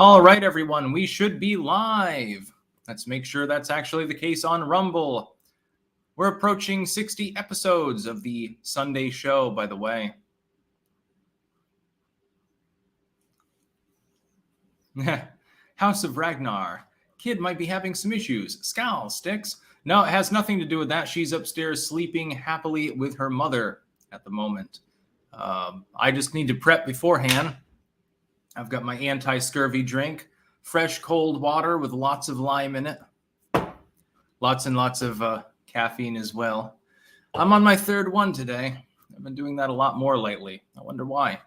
All right, everyone, we should be live. Let's make sure that's actually the case on Rumble. We're approaching 60 episodes of the Sunday show, by the way. House of Ragnar. Kid might be having some issues. Scowl, Styx. No, it has nothing to do with that. She's upstairs sleeping happily with her mother at the moment. I just need to prep beforehand. I've got my anti-scurvy drink, fresh cold water with lots of lime in it. Lots and lots of caffeine as well. I'm on my third one today. I've been doing that a lot more lately. I wonder why.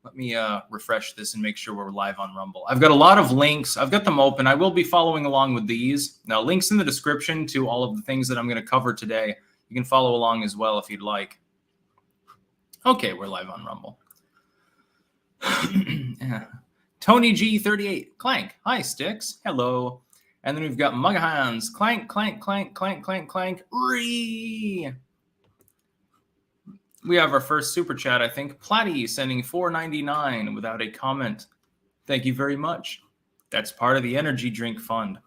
Let me refresh this and make sure we're live on Rumble. I've got a lot of links. I've got them open. I will be following along with these. Now, links in the description to all of the things that I'm going to cover today. You can follow along as well if you'd like. Okay, we're live on Rumble. Yeah. Tony G38, Clank. Hi, Styx. Hello. And then we've got Mugahans. Clank, clank, clank, clank, clank, clank. Ree. We have our first super chat, I think. Platty sending $4.99 without a comment. Thank you very much. That's part of the energy drink fund.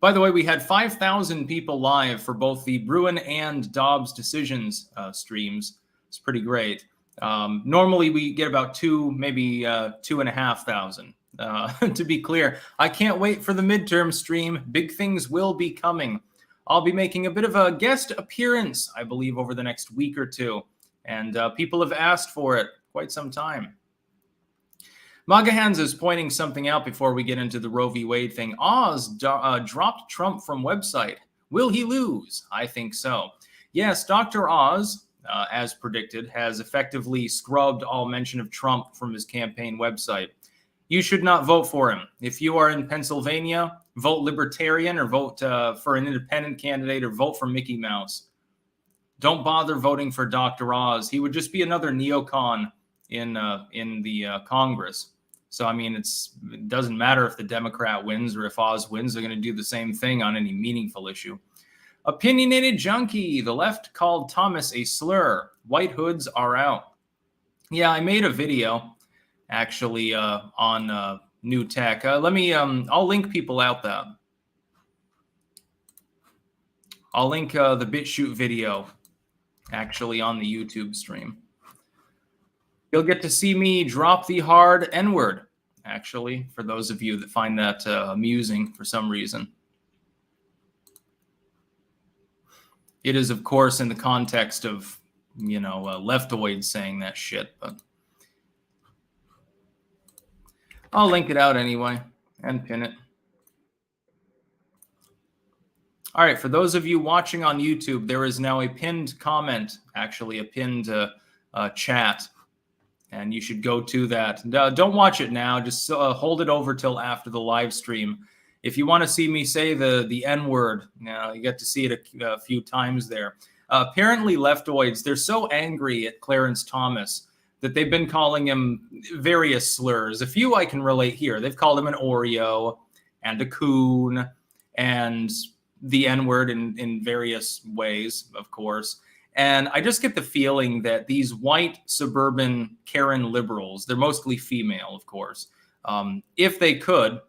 By the way, we had 5,000 people live for both the Bruin and Dobbs decisions streams. It's pretty great. Normally we get about maybe 2,500. To be clear, I can't wait for the midterm stream. Big things will be coming. I'll be making a bit of a guest appearance, I believe, over the next week or two. And people have asked for it quite some time. Magahans is pointing something out before we get into the Roe v. Wade thing. Oz dropped Trump from website. Will he lose? I think so. Yes, Dr. Oz, as predicted, has effectively scrubbed all mention of Trump from his campaign website. You should not vote for him. If you are in Pennsylvania, vote Libertarian or vote for an independent candidate or vote for Mickey Mouse. Don't bother voting for Dr. Oz. He would just be another neocon in the Congress. So, I mean, it doesn't matter if the Democrat wins or if Oz wins. They're going to do the same thing on any meaningful issue. Opinionated Junkie. The left called Thomas a slur. White hoods are out. Yeah, I made a video actually on new tech. Let me I'll link people out that. I'll link the BitChute video actually on the YouTube stream. You'll get to see me drop the hard N-word, actually, for those of you that find that amusing for some reason. It is, of course, in the context of, you know, leftoids saying that shit, but I'll link it out anyway and pin it. All right, for those of you watching on YouTube, there is now a pinned comment, actually a pinned chat, and you should go to that. Don't watch it now. Just hold it over till after the live stream. If you want to see me say the N-word, you get to see it a few times there. Apparently, leftoids, they're so angry at Clarence Thomas that they've been calling him various slurs. A few I can relate here. They've called him an Oreo and a coon and the N-word in various ways, of course. And I just get the feeling that these white suburban Karen liberals, they're mostly female, of course, if they could,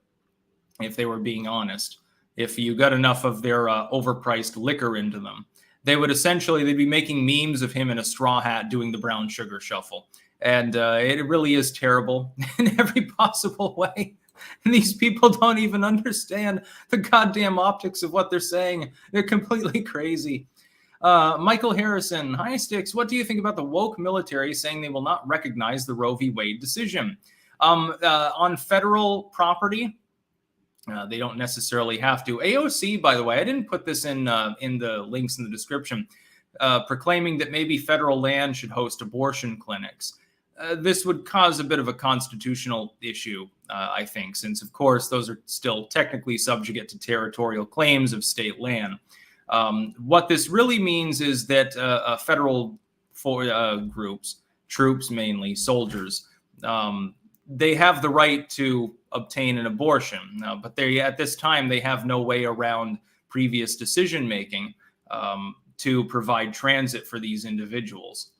if they were being honest, if you got enough of their overpriced liquor into them, they'd be making memes of him in a straw hat doing the brown sugar shuffle. And it really is terrible in every possible way. And these people don't even understand the goddamn optics of what they're saying. They're completely crazy. Michael Harrison, hi Styx, what do you think about the woke military saying they will not recognize the Roe v. Wade decision? On federal property, they don't necessarily have to. AOC, by the way, I didn't put this in the links in the description, proclaiming that maybe federal land should host abortion clinics. This would cause a bit of a constitutional issue, I think, since, of course, those are still technically subject to territorial claims of state land. What this really means is that federal groups, troops mainly, soldiers, they have the right to obtain an abortion. But at this time, they have no way around previous decision-making to provide transit for these individuals.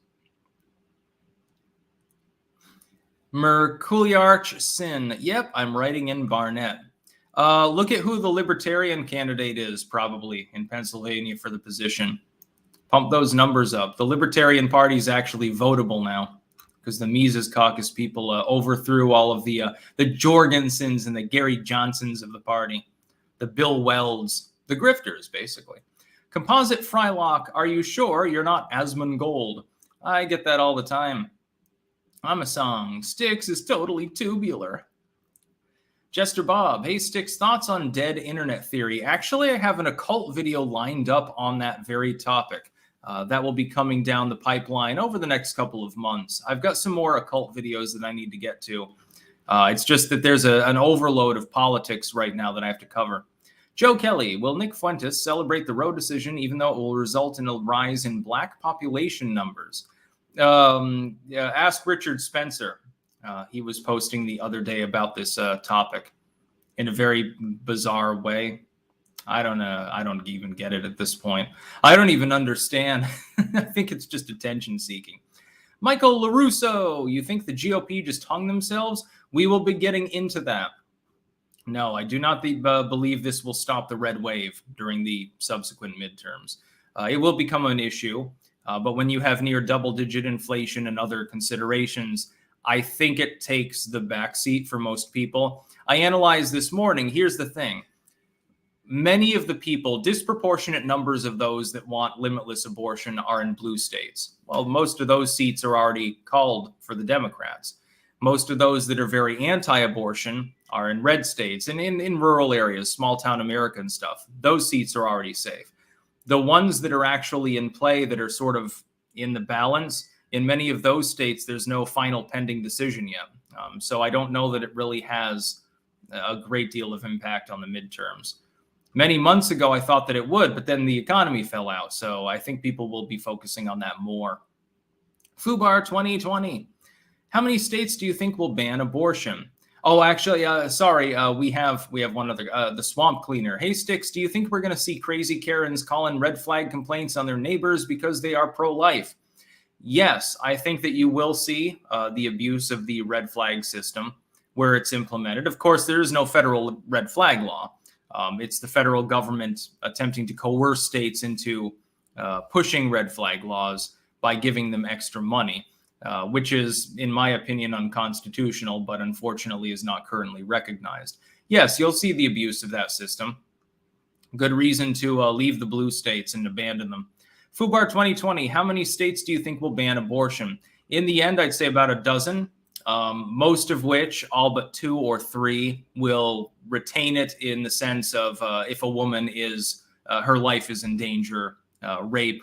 Merculiarch Sin. Yep, I'm writing in Barnett. Look at who the Libertarian candidate is, probably, in Pennsylvania for the position. Pump those numbers up. The Libertarian Party is actually votable now because the Mises Caucus people overthrew all of the Jorgensens and the Gary Johnsons of the party, the Bill Welds, the grifters, basically. Composite Frylock, are you sure you're not Asmongold? I get that all the time. I'm a song. Styx is totally tubular. Jester Bob, hey Styx, thoughts on dead internet theory? Actually, I have an occult video lined up on that very topic. That will be coming down the pipeline over the next couple of months. I've got some more occult videos that I need to get to. It's just that there's an overload of politics right now that I have to cover. Joe Kelly, will Nick Fuentes celebrate the Roe decision even though it will result in a rise in black population numbers? Ask Richard Spencer. He was posting the other day about this topic in a very bizarre way. I don't know. I don't even get it at this point. I don't even understand. I think it's just attention seeking. Michael LaRusso, you think the GOP just hung themselves? We will be getting into that. No, I do not believe this will stop the red wave during the subsequent midterms. It will become an issue, but when you have near double-digit inflation and other considerations, I think it takes the backseat for most people. I analyzed this morning. Here's the thing. Many of the people, disproportionate numbers of those that want limitless abortion are in blue states. Well, most of those seats are already called for the Democrats. Most of those that are very anti-abortion are in red states and in rural areas, small town America and stuff. Those seats are already safe. The ones that are actually in play that are sort of in the balance, in many of those states, there's no final pending decision yet. So I don't know that it really has a great deal of impact on the midterms. Many months ago, I thought that it would, but then the economy fell out. So I think people will be focusing on that more. Fubar 2020. How many states do you think will ban abortion? Oh, actually, sorry, we have one other, the Swamp Cleaner. Hey, Styx, do you think we're going to see crazy Karens calling red flag complaints on their neighbors because they are pro-life? Yes, I think that you will see the abuse of the red flag system where it's implemented. Of course, there is no federal red flag law. It's the federal government attempting to coerce states into pushing red flag laws by giving them extra money, which is, in my opinion, unconstitutional, but unfortunately is not currently recognized. Yes, you'll see the abuse of that system. Good reason to leave the blue states and abandon them. Fubar 2020, how many states do you think will ban abortion? In the end, I'd say about a dozen. Most of which, all but 2 or 3, will retain it in the sense of if a woman is, her life is in danger, rape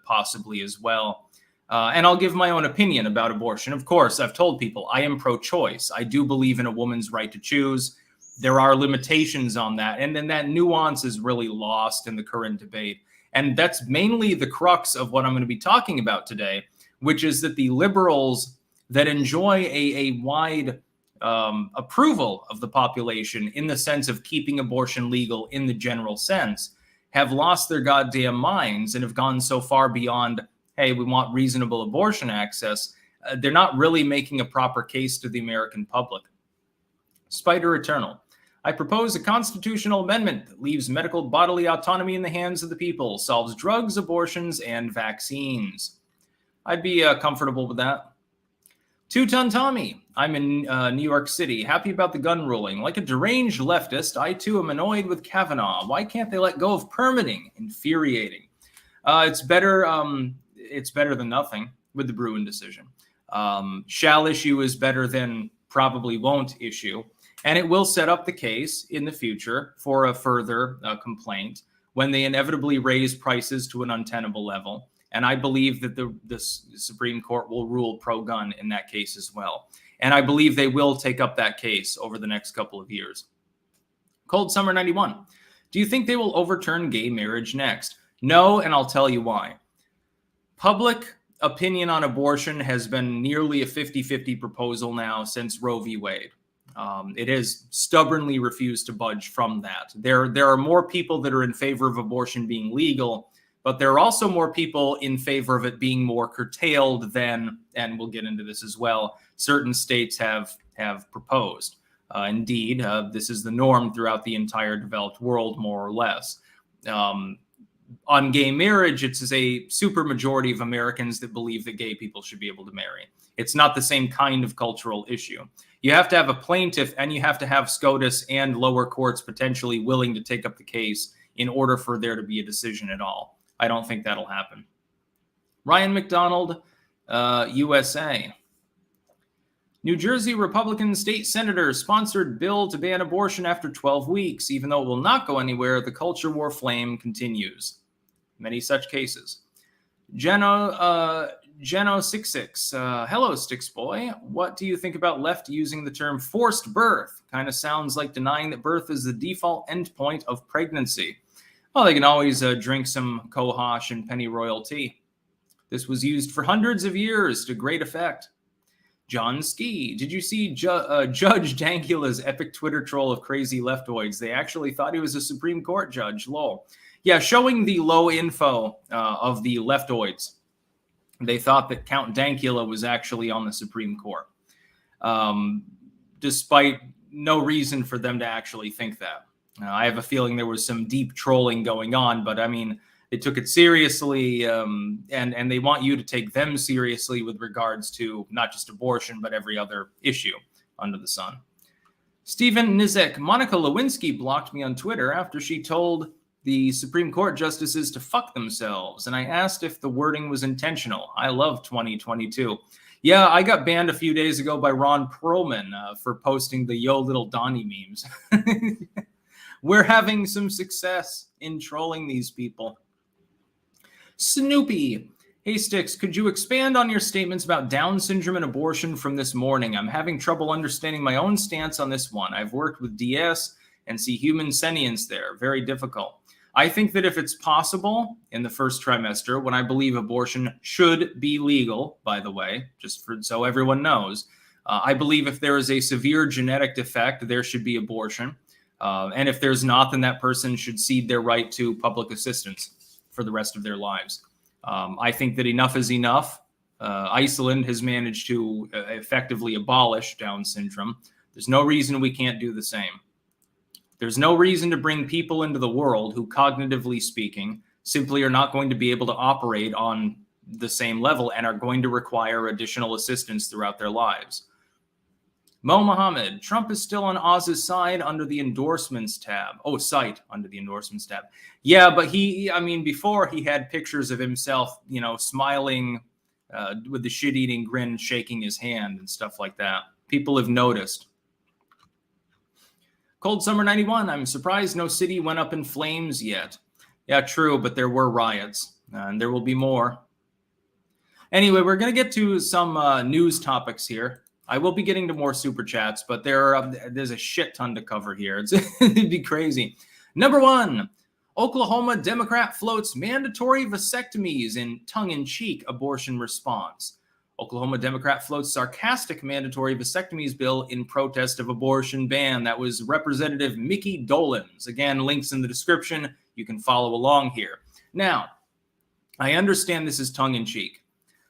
possibly as well. And I'll give my own opinion about abortion. Of course, I've told people I am pro-choice. I do believe in a woman's right to choose. There are limitations on that. And then that nuance is really lost in the current debate. And that's mainly the crux of what I'm going to be talking about today, which is that the liberals that enjoy a wide approval of the population in the sense of keeping abortion legal in the general sense have lost their goddamn minds and have gone so far beyond, hey, we want reasonable abortion access. They're not really making a proper case to the American public. Spider Eternal. I propose a constitutional amendment that leaves medical bodily autonomy in the hands of the people, solves drugs, abortions, and vaccines. I'd be comfortable with that. Two-Ton Tommy, I'm in New York City. Happy about the gun ruling. Like a deranged leftist, I too am annoyed with Kavanaugh. Why can't they let go of permitting? Infuriating. It's better than nothing with the Bruin decision. Shall issue is better than probably won't issue. And it will set up the case in the future for a further complaint when they inevitably raise prices to an untenable level. And I believe that the Supreme Court will rule pro-gun in that case as well. And I believe they will take up that case over the next couple of years. Cold Summer 91. Do you think they will overturn gay marriage next? No, and I'll tell you why. Public opinion on abortion has been nearly a 50-50 proposal now since Roe v. Wade. It has stubbornly refused to budge from that. There are more people that are in favor of abortion being legal But there are also more people in favor of it being more curtailed than, and we'll get into this as well, certain states have proposed. Indeed, this is the norm throughout the entire developed world, more or less. On gay marriage, it's a super majority of Americans that believe that gay people should be able to marry. It's not the same kind of cultural issue. You have to have a plaintiff, and you have to have SCOTUS and lower courts potentially willing to take up the case in order for there to be a decision at all. I don't think that'll happen. Ryan McDonald, USA. New Jersey Republican state senator sponsored bill to ban abortion after 12 weeks. Even though it will not go anywhere, the culture war flame continues. Many such cases. Geno66. Hello, Styx boy. What do you think about left using the term forced birth? Kind of sounds like denying that birth is the default endpoint of pregnancy. Well, they can always drink some cohosh and pennyroyal tea. This was used for hundreds of years to great effect. John Ski, did you see Judge Dankula's epic Twitter troll of crazy leftoids? They actually thought he was a Supreme Court judge. Lol. Yeah, showing the low info of the leftoids. They thought that Count Dankula was actually on the Supreme Court, despite no reason for them to actually think that. I have a feeling there was some deep trolling going on, but I mean, they took it seriously, and they want you to take them seriously with regards to not just abortion, but every other issue under the sun. Stephen Nizek, Monica Lewinsky blocked me on Twitter after she told the Supreme Court justices to fuck themselves, and I asked if the wording was intentional. I love 2022. Yeah, I got banned a few days ago by Ron Perlman for posting the Yo Little Donnie memes. We're having some success in trolling these people. Snoopy. Hey, Styx, could you expand on your statements about Down syndrome and abortion from this morning? I'm having trouble understanding my own stance on this one. I've worked with DS and see human sentience there. Very difficult. I think that if it's possible in the first trimester, when I believe abortion should be legal, by the way, just so everyone knows, I believe if there is a severe genetic defect, there should be abortion. And if there's not, then that person should cede their right to public assistance for the rest of their lives. I think that enough is enough. Iceland has managed to effectively abolish Down syndrome. There's no reason we can't do the same. There's no reason to bring people into the world who, cognitively speaking, simply are not going to be able to operate on the same level and are going to require additional assistance throughout their lives. Mo Mohammed, Trump is still on Oz's side under the endorsements tab. Oh, site under the endorsements tab. Yeah, but before he had pictures of himself, smiling with the shit-eating grin, shaking his hand and stuff like that. People have noticed. Cold Summer 91, I'm surprised no city went up in flames yet. Yeah, true, but there were riots, and there will be more. Anyway, we're going to get to some news topics here. I will be getting to more super chats, but there's a shit ton to cover here. It'd be crazy. Number one, Oklahoma Democrat floats mandatory vasectomies in tongue-in-cheek abortion response. Oklahoma Democrat floats sarcastic mandatory vasectomies bill in protest of abortion ban. That was Representative Mickey Dolenz. Again, links in the description. You can follow along here. Now, I understand this is tongue-in-cheek.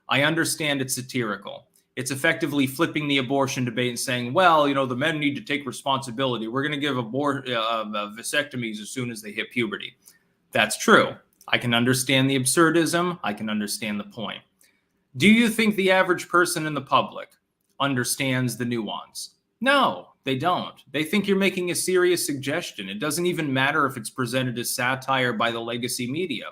I understand it's satirical. It's effectively flipping the abortion debate and saying, well, the men need to take responsibility. We're going to give vasectomies as soon as they hit puberty. That's true. I can understand the absurdism. I can understand the point. Do you think the average person in the public understands the nuance? No, they don't. They think you're making a serious suggestion. It doesn't even matter if it's presented as satire by the legacy media.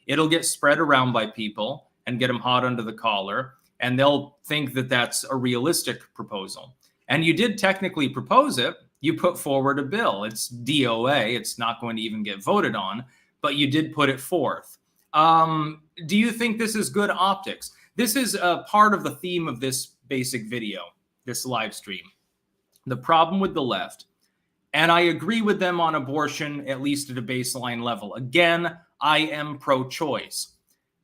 It'll get spread around by people and get them hot under the collar, and they'll think that that's a realistic proposal. And you did technically propose it. You put forward a bill. It's DOA. It's not going to even get voted on, but you did put it forth. Do you think this is good optics? This is a part of the theme of this basic video, this live stream. The problem with the left, and I agree with them on abortion, at least at a baseline level. Again, I am pro-choice.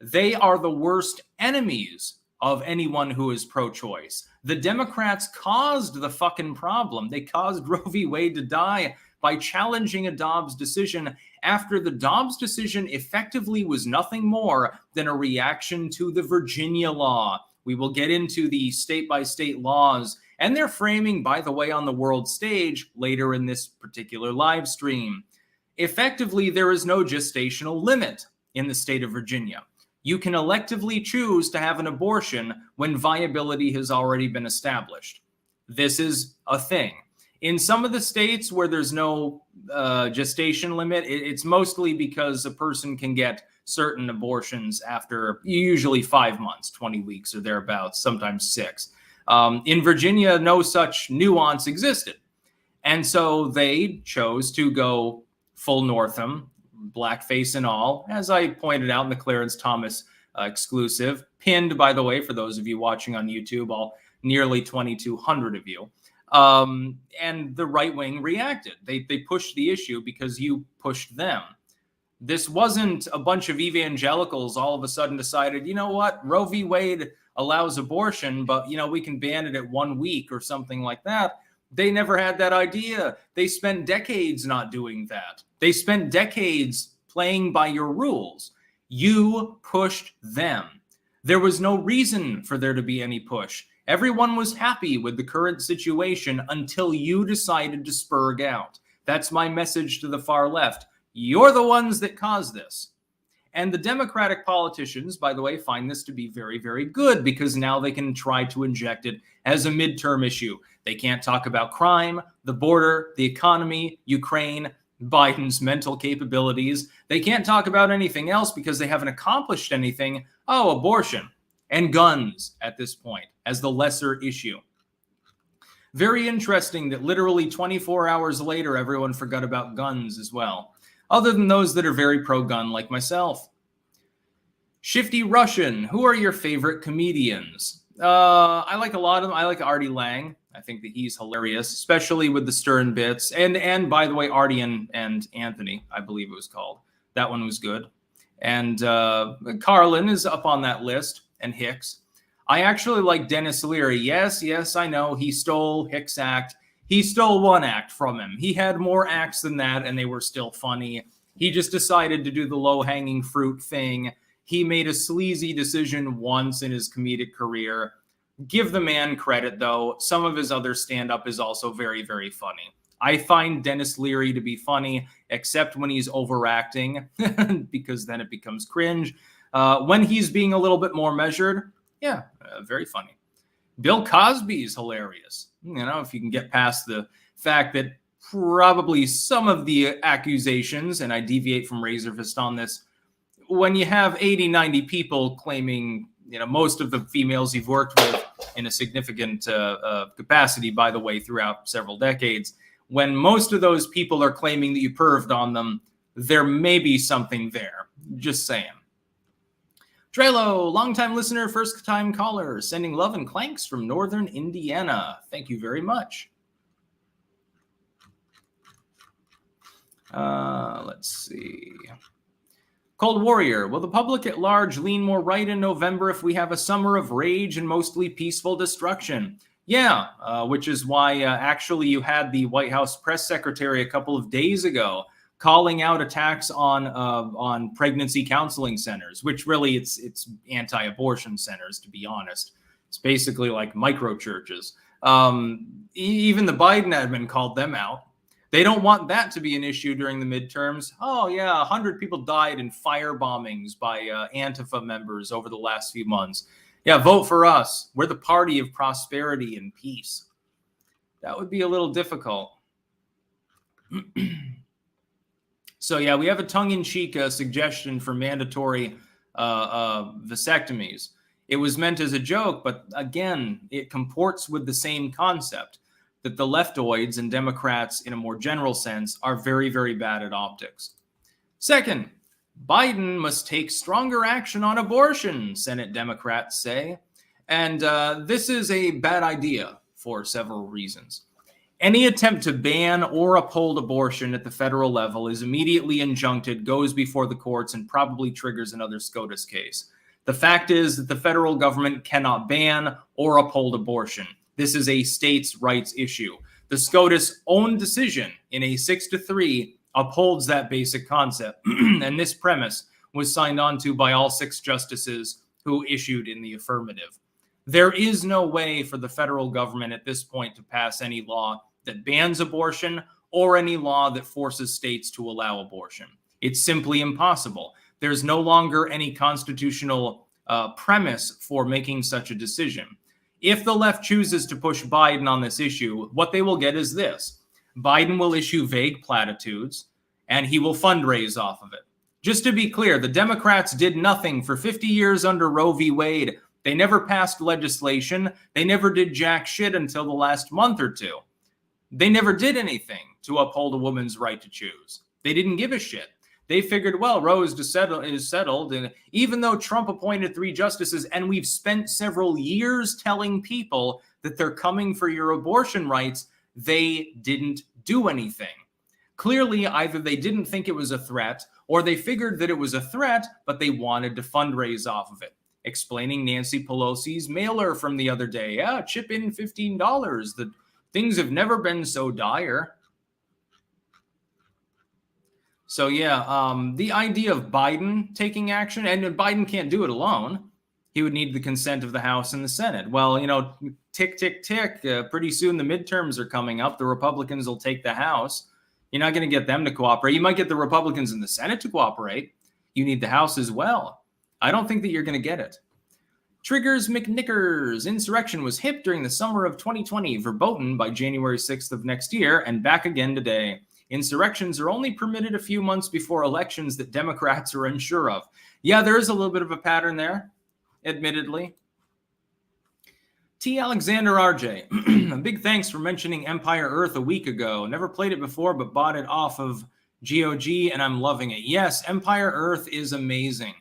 They are the worst enemies of anyone who is pro-choice. The Democrats caused the fucking problem. They caused Roe v. Wade to die by challenging a Dobbs decision after the Dobbs decision effectively was nothing more than a reaction to the Virginia law. We will get into the state-by-state laws and their framing, by the way, on the world stage later in this particular live stream. Effectively, there is no gestational limit in the state of Virginia. You can electively choose to have an abortion when viability has already been established. This is a thing. In some of the states where there's no gestation limit, it's mostly because a person can get certain abortions after usually 5 months, 20 weeks or thereabouts, sometimes 6. In Virginia, no such nuance existed. And so they chose to go full Northam, blackface and all, as I pointed out in the Clarence Thomas exclusive, pinned, by the way, for those of you watching on YouTube, all nearly 2,200 of you. And the right wing reacted. They pushed the issue because you pushed them. This wasn't a bunch of evangelicals all of a sudden decided, you know what, Roe v. Wade allows abortion, but, you know, we can ban it at 1 week or something like that. They never had that idea. They spent decades not doing that. They spent decades playing by your rules. You pushed them. There was no reason for there to be any push. Everyone was happy with the current situation until you decided to spurg out. That's my message to the far left. You're the ones that caused this. And the Democratic politicians, by the way, find this to be very, very good because now they can try to inject it as a midterm issue. They can't talk about crime, the border, the economy, Ukraine, Biden's mental capabilities. They can't talk about anything else because they haven't accomplished anything. Oh, abortion and guns at this point as the lesser issue. Very interesting that literally 24 hours later, everyone forgot about guns as well. Other than those that are very pro-gun like myself. Shifty Russian, who are your favorite comedians? I like a lot of them. I like Artie Lang. I think that he's hilarious, especially with the Stern bits. And by the way, Artie and Anthony, I believe it was called. That one was good. And Carlin is up on that list, and Hicks. I actually like Dennis Leary. Yes, I know. He stole Hicks' act. He stole one act from him. He had more acts than that, and they were still funny. He just decided to do the low-hanging fruit thing. He made a sleazy decision once in his comedic career. Give the man credit, though. Some of his other stand-up is also very, very funny. I find Dennis Leary to be funny, except when he's overacting, because then it becomes cringe. When he's being a little bit more measured, yeah, very funny. Bill Cosby's hilarious. You know, if you can get past the fact that probably some of the accusations, and I deviate from Razor Fist on this, when you have 80, 90 people claiming, you know, most of the females you've worked with in a significant capacity, by the way, throughout several decades, when most of those people are claiming that you perved on them, there may be something there. Just saying. Trello, longtime listener, first-time caller, sending love and clanks from northern Indiana. Thank you very much. Let's see. Cold Warrior, will the public at large lean more right in November if we have a summer of rage and mostly peaceful destruction? Yeah, which is why actually you had the White House press secretary a couple of days ago calling out attacks on pregnancy counseling centers, which really it's anti-abortion centers, to be honest. It's basically like micro churches. Even the Biden admin called them out. They don't want that to be an issue during the midterms. Oh yeah, 100 people died in fire bombings by Antifa members over the last few months. Yeah, vote for us. We're the party of prosperity and peace. That would be a little difficult. So yeah, we have a tongue-in-cheek suggestion for mandatory vasectomies. It was meant as a joke, but again, it comports with the same concept that the leftoids and Democrats, in a more general sense, are very, very bad at optics. Second, Biden must take stronger action on abortion, Senate Democrats say. And this is a bad idea for several reasons. Any attempt to ban or uphold abortion at the federal level is immediately injuncted, goes before the courts, and probably triggers another SCOTUS case. The fact is that the federal government cannot ban or uphold abortion. This is a states' rights issue. The SCOTUS own decision in a 6-3 upholds that basic concept. And this premise was signed on to by all 6 justices who issued in the affirmative. There is no way for the federal government at this point to pass any law that bans abortion or any law that forces states to allow abortion. It's simply impossible. There's no longer any constitutional premise for making such a decision. If the left chooses to push Biden on this issue, what they will get is this. Biden will issue vague platitudes, and he will fundraise off of it. Just to be clear, the Democrats did nothing for 50 years under Roe v. Wade. They never passed legislation. They never did jack shit until the last month or two. They never did anything to uphold a woman's right to choose. They didn't give a shit. They figured, well, Roe is settled. And even though Trump appointed 3 justices, and we've spent several years telling people that they're coming for your abortion rights, they didn't do anything. Clearly, either they didn't think it was a threat, or they figured that it was a threat, but they wanted to fundraise off of it. Explaining Nancy Pelosi's mailer from the other day. Yeah, chip in $15. The things have never been so dire. So yeah, the idea of Biden taking action, and Biden can't do it alone. He would need the consent of the House and the Senate. Well, you know, tick, tick, tick. Pretty soon the midterms are coming up. The Republicans will take the House. You're not going to get them to cooperate. You might get the Republicans in the Senate to cooperate. You need the House as well. I don't think that you're going to get it. Triggers McNickers. Insurrection was hip during the summer of 2020, verboten by January 6th of next year, and back again today. Insurrections are only permitted a few months before elections that Democrats are unsure of. Yeah, there is a little bit of a pattern there, admittedly. T. Alexander RJ, a big thanks for mentioning Empire Earth a week ago. Never played it before, but bought it off of GOG, and I'm loving it. Yes, Empire Earth is amazing.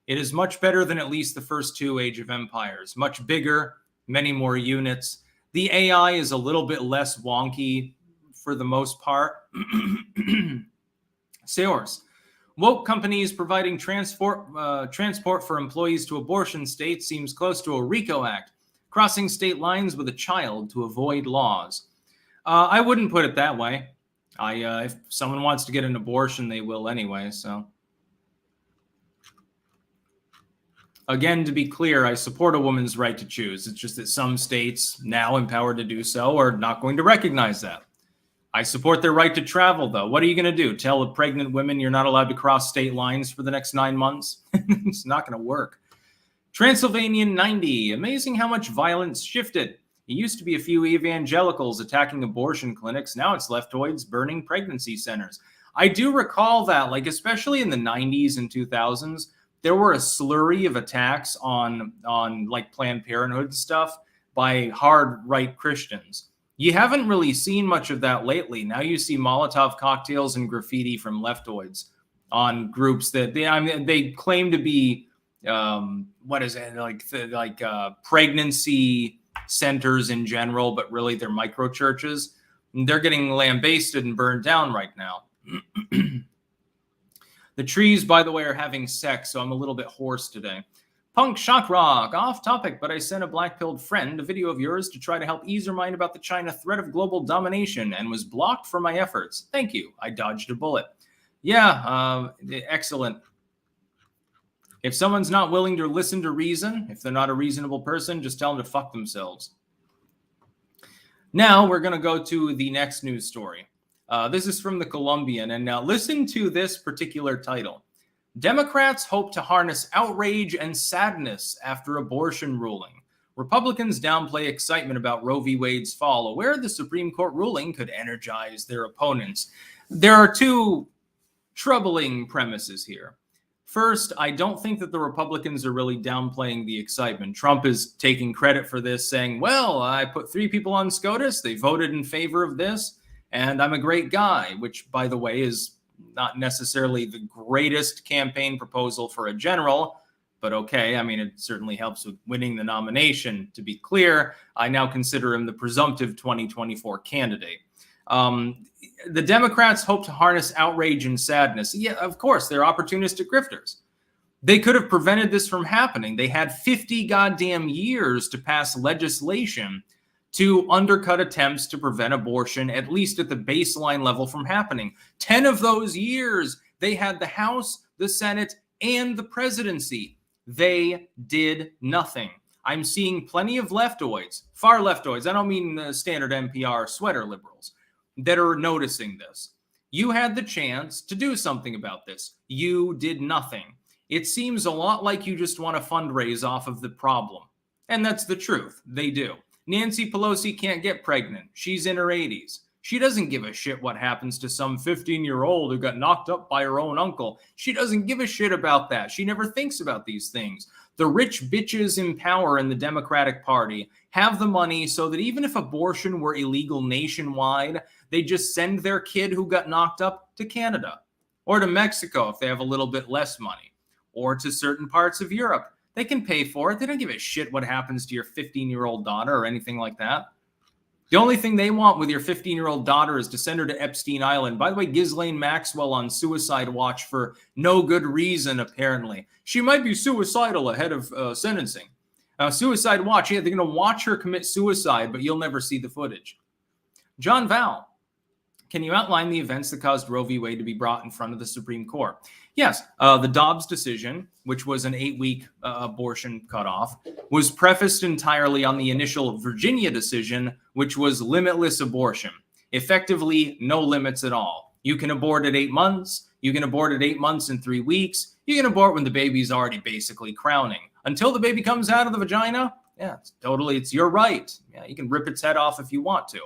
It is much better than at least the first 2 Age of Empires. Much bigger, many more units. The AI is a little bit less wonky for the most part. Seors. Woke companies providing transport for employees to abortion states seems close to a RICO Act, crossing state lines with a child to avoid laws. I wouldn't put it that way. If someone wants to get an abortion, they will anyway, so. Again, to be clear, I support a woman's right to choose. It's just that some states, now empowered to do so, are not going to recognize that. I support their right to travel, though. What are you going to do? Tell the pregnant women you're not allowed to cross state lines for the next 9 months? It's not going to work. Transylvanian 90. Amazing how much violence shifted. It used to be a few evangelicals attacking abortion clinics. Now it's leftoids burning pregnancy centers. I do recall that, like, especially in the 90s and 2000s, there were a slurry of attacks on like Planned Parenthood stuff by hard right Christians. You haven't really seen much of that lately. Now you see Molotov cocktails and graffiti from leftoids on groups that they claim to be pregnancy centers in general, but really they're micro churches. And they're getting lambasted and burned down right now. The trees, by the way, are having sex, so I'm a little bit hoarse today. Punk Shock Rock, off topic, but I sent a black-pilled friend a video of yours to try to help ease her mind about the China threat of global domination and was blocked for my efforts. Thank you. I dodged a bullet. Yeah, excellent. If someone's not willing to listen to reason, if they're not a reasonable person, just tell them to fuck themselves. Now we're going to go to the next news story. This is from the Columbian, and now listen to this particular title. Democrats hope to harness outrage and sadness after abortion ruling. Republicans downplay excitement about Roe v. Wade's fall, aware the Supreme Court ruling could energize their opponents. There are 2 troubling premises here. First, I don't think that the Republicans are really downplaying the excitement. Trump is taking credit for this, saying, well, I put 3 people on SCOTUS. They voted in favor of this, and I'm a great guy, which, by the way, is not necessarily the greatest campaign proposal for a general, but okay. I mean, it certainly helps with winning the nomination. To be clear, I now consider him the presumptive 2024 candidate. The Democrats hope to harness outrage and sadness. Yeah, of course, they're opportunistic grifters. They could have prevented this from happening. They had 50 goddamn years to pass legislation to undercut attempts to prevent abortion, at least at the baseline level, from happening. 10 of those years, they had the House, the Senate, and the presidency. They did nothing. I'm seeing plenty of leftoids, far leftoids. I don't mean the standard NPR sweater liberals that are noticing this. You had the chance to do something about this. You did nothing. It seems a lot like you just want to fundraise off of the problem. And that's the truth. They do. Nancy Pelosi can't get pregnant. She's in her 80s. She doesn't give a shit what happens to some 15-year-old who got knocked up by her own uncle. She doesn't give a shit about that. She never thinks about these things. The rich bitches in power in the Democratic Party have the money so that even if abortion were illegal nationwide, they just send their kid who got knocked up to Canada or to Mexico if they have a little bit less money, or to certain parts of Europe. They can pay for it. They don't give a shit what happens to your 15-year-old daughter or anything like that. The only thing they want with your 15-year-old daughter is to send her to Epstein Island. By the way, Ghislaine Maxwell on suicide watch for no good reason, apparently. She might be suicidal ahead of sentencing. Suicide watch. Yeah, they're going to watch her commit suicide, but you'll never see the footage. John Val, can you outline the events that caused Roe v. Wade to be brought in front of the Supreme Court? Yes, the Dobbs decision, which was an 8-week abortion cutoff, was prefaced entirely on the initial Virginia decision, which was limitless abortion. Effectively, no limits at all. You can abort at 8 months. You can abort at 8 months and 3 weeks. You can abort when the baby's already basically crowning. Until the baby comes out of the vagina, yeah, it's your right. Yeah, you can rip its head off if you want to.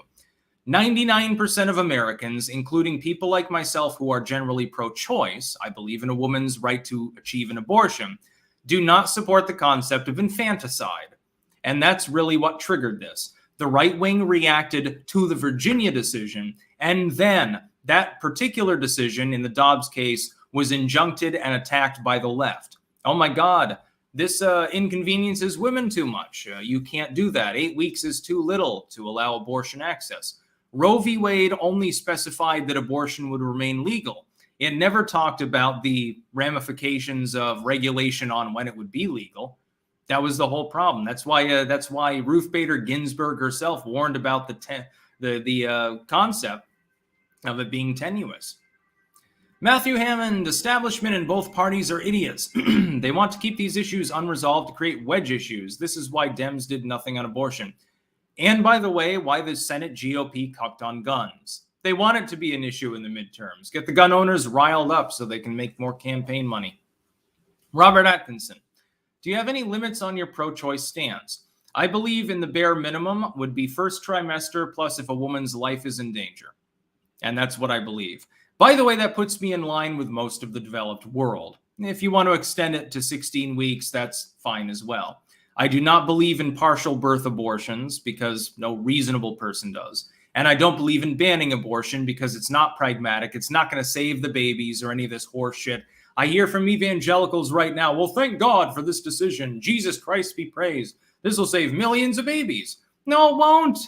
99% of Americans, including people like myself who are generally pro-choice, I believe in a woman's right to achieve an abortion, do not support the concept of infanticide. And that's really what triggered this. The right wing reacted to the Virginia decision, and then that particular decision in the Dobbs case was injuncted and attacked by the left. Oh my God, this inconveniences women too much. You can't do that. 8 weeks is too little to allow abortion access. Roe v. Wade only specified that abortion would remain legal. It never talked about the ramifications of regulation on when it would be legal. That was the whole problem. That's why Ruth Bader Ginsburg herself warned about the concept of it being tenuous. Matthew Hammond, establishment in both parties are idiots. They want to keep these issues unresolved to create wedge issues. This is why Dems did nothing on abortion. And by the way, why the Senate GOP cucked on guns. They want it to be an issue in the midterms. Get the gun owners riled up so they can make more campaign money. Robert Atkinson, do you have any limits on your pro-choice stance? I believe in the bare minimum would be first trimester plus if a woman's life is in danger. And that's what I believe. By the way, that puts me in line with most of the developed world. If you want to extend it to 16 weeks, that's fine as well. I do not believe in partial birth abortions because no reasonable person does. And I don't believe in banning abortion because it's not pragmatic. It's not going to save the babies or any of this horse shit. I hear from evangelicals right now, well, thank God for this decision. Jesus Christ be praised. This will save millions of babies. No, it won't.